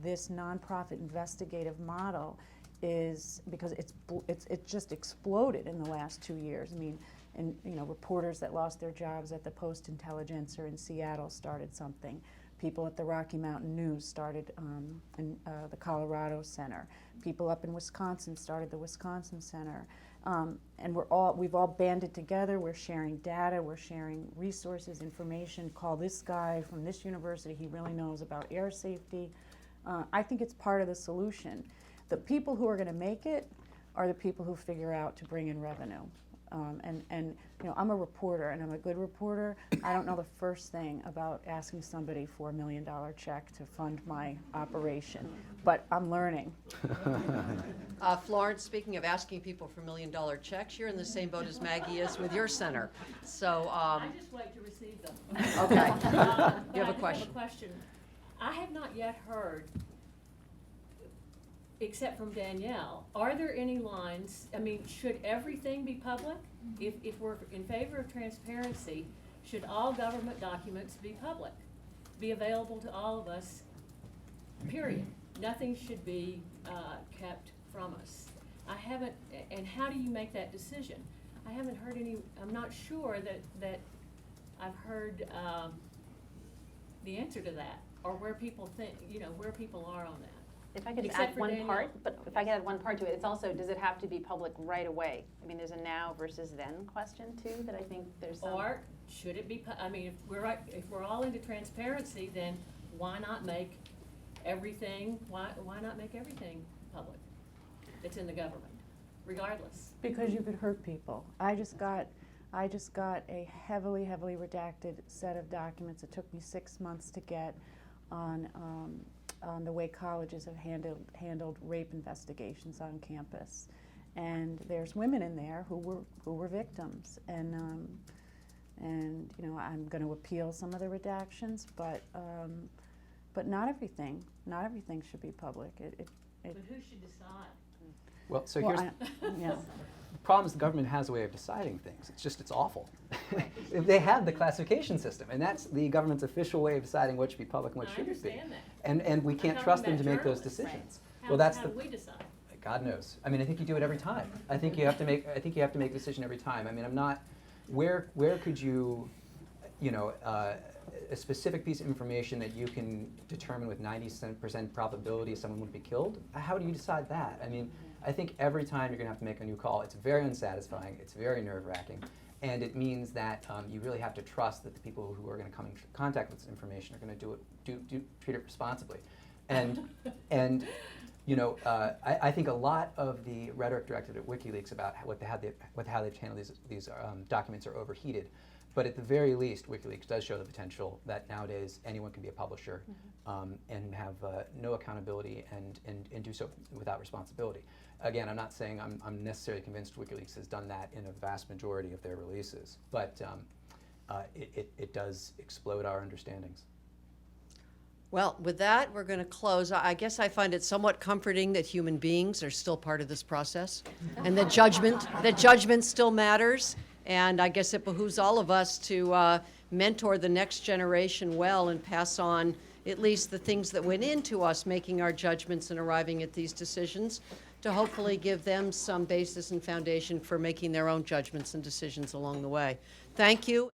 this nonprofit investigative model is, because it's just exploded in the last 2 years. I mean, and reporters that lost their jobs at the Post-Intelligencer in Seattle started something. People at the Rocky Mountain News started the Colorado Center. People up in Wisconsin started the Wisconsin Center. And we've all banded together. We're sharing data. We're sharing resources, information. Call this guy from this university. He really knows about air safety. I think it's part of the solution. The people who are going to make it are the people who figure out to bring in revenue. I'm a reporter, and I'm a good reporter. I don't know the first thing about asking somebody for $1 million check to fund my operation, but I'm learning. Florence, speaking of asking people for $1 million checks, you're in the same boat as Maggie is with your center. So, I just wait to receive them. okay. You have a I question? I have not yet heard, except from Danielle, are there any lines, I mean, should everything be public? If we're in favor of transparency, should all government documents be public? Be available to all of us, period? Nothing should be kept from us. I haven't, and how do you make that decision? I haven't heard any, I'm not sure that I've heard the answer to that, or where people think, where people are on that. If I could Except add for one Danielle. part, but if I could add one part to it, it's also, does it have to be public right away? I mean, there's a now versus then question too, that I think there's some. Or should it be, I mean, if we're all into transparency, then why not make everything, why not make everything public that's in the government, regardless? Because you could hurt people. I just got a heavily redacted set of documents. It took me 6 months to get on the way colleges have handled rape investigations on campus, and there's women in there who were victims, and I'm going to appeal some of the redactions, but not everything should be public. But who should decide? Well, so Well, here's yeah. the problem is the government has a way of deciding things. It's awful. They have the classification system, and that's the government's official way of deciding what should be public and what shouldn't be. I understand that. And we can't I'm trust talking them to about make those journalists. decisions. How, Well, that's how the do we decide? God knows. I mean, I think you do it every time. I think you have to make a decision every time. I mean, I'm not. Where could you, a specific piece of information that you can determine with 90% probability someone would be killed? How do you decide that? I mean, I think every time you're going to have to make a new call. It's very unsatisfying. It's very nerve-wracking. And it means that you really have to trust that the people who are going to come in contact with this information are going to treat it responsibly. And I think a lot of the rhetoric directed at WikiLeaks about how they've handled these documents are overheated. But at the very least, WikiLeaks does show the potential that nowadays anyone can be a publisher and have no accountability and do so without responsibility. Again, I'm not saying I'm necessarily convinced WikiLeaks has done that in a vast majority of their releases, but it does explode our understandings. Well, with that, we're going to close. I guess I find it somewhat comforting that human beings are still part of this process, and that judgment still matters. And I guess it behooves all of us to mentor the next generation well and pass on at least the things that went into us making our judgments and arriving at these decisions, to hopefully give them some basis and foundation for making their own judgments and decisions along the way. Thank you.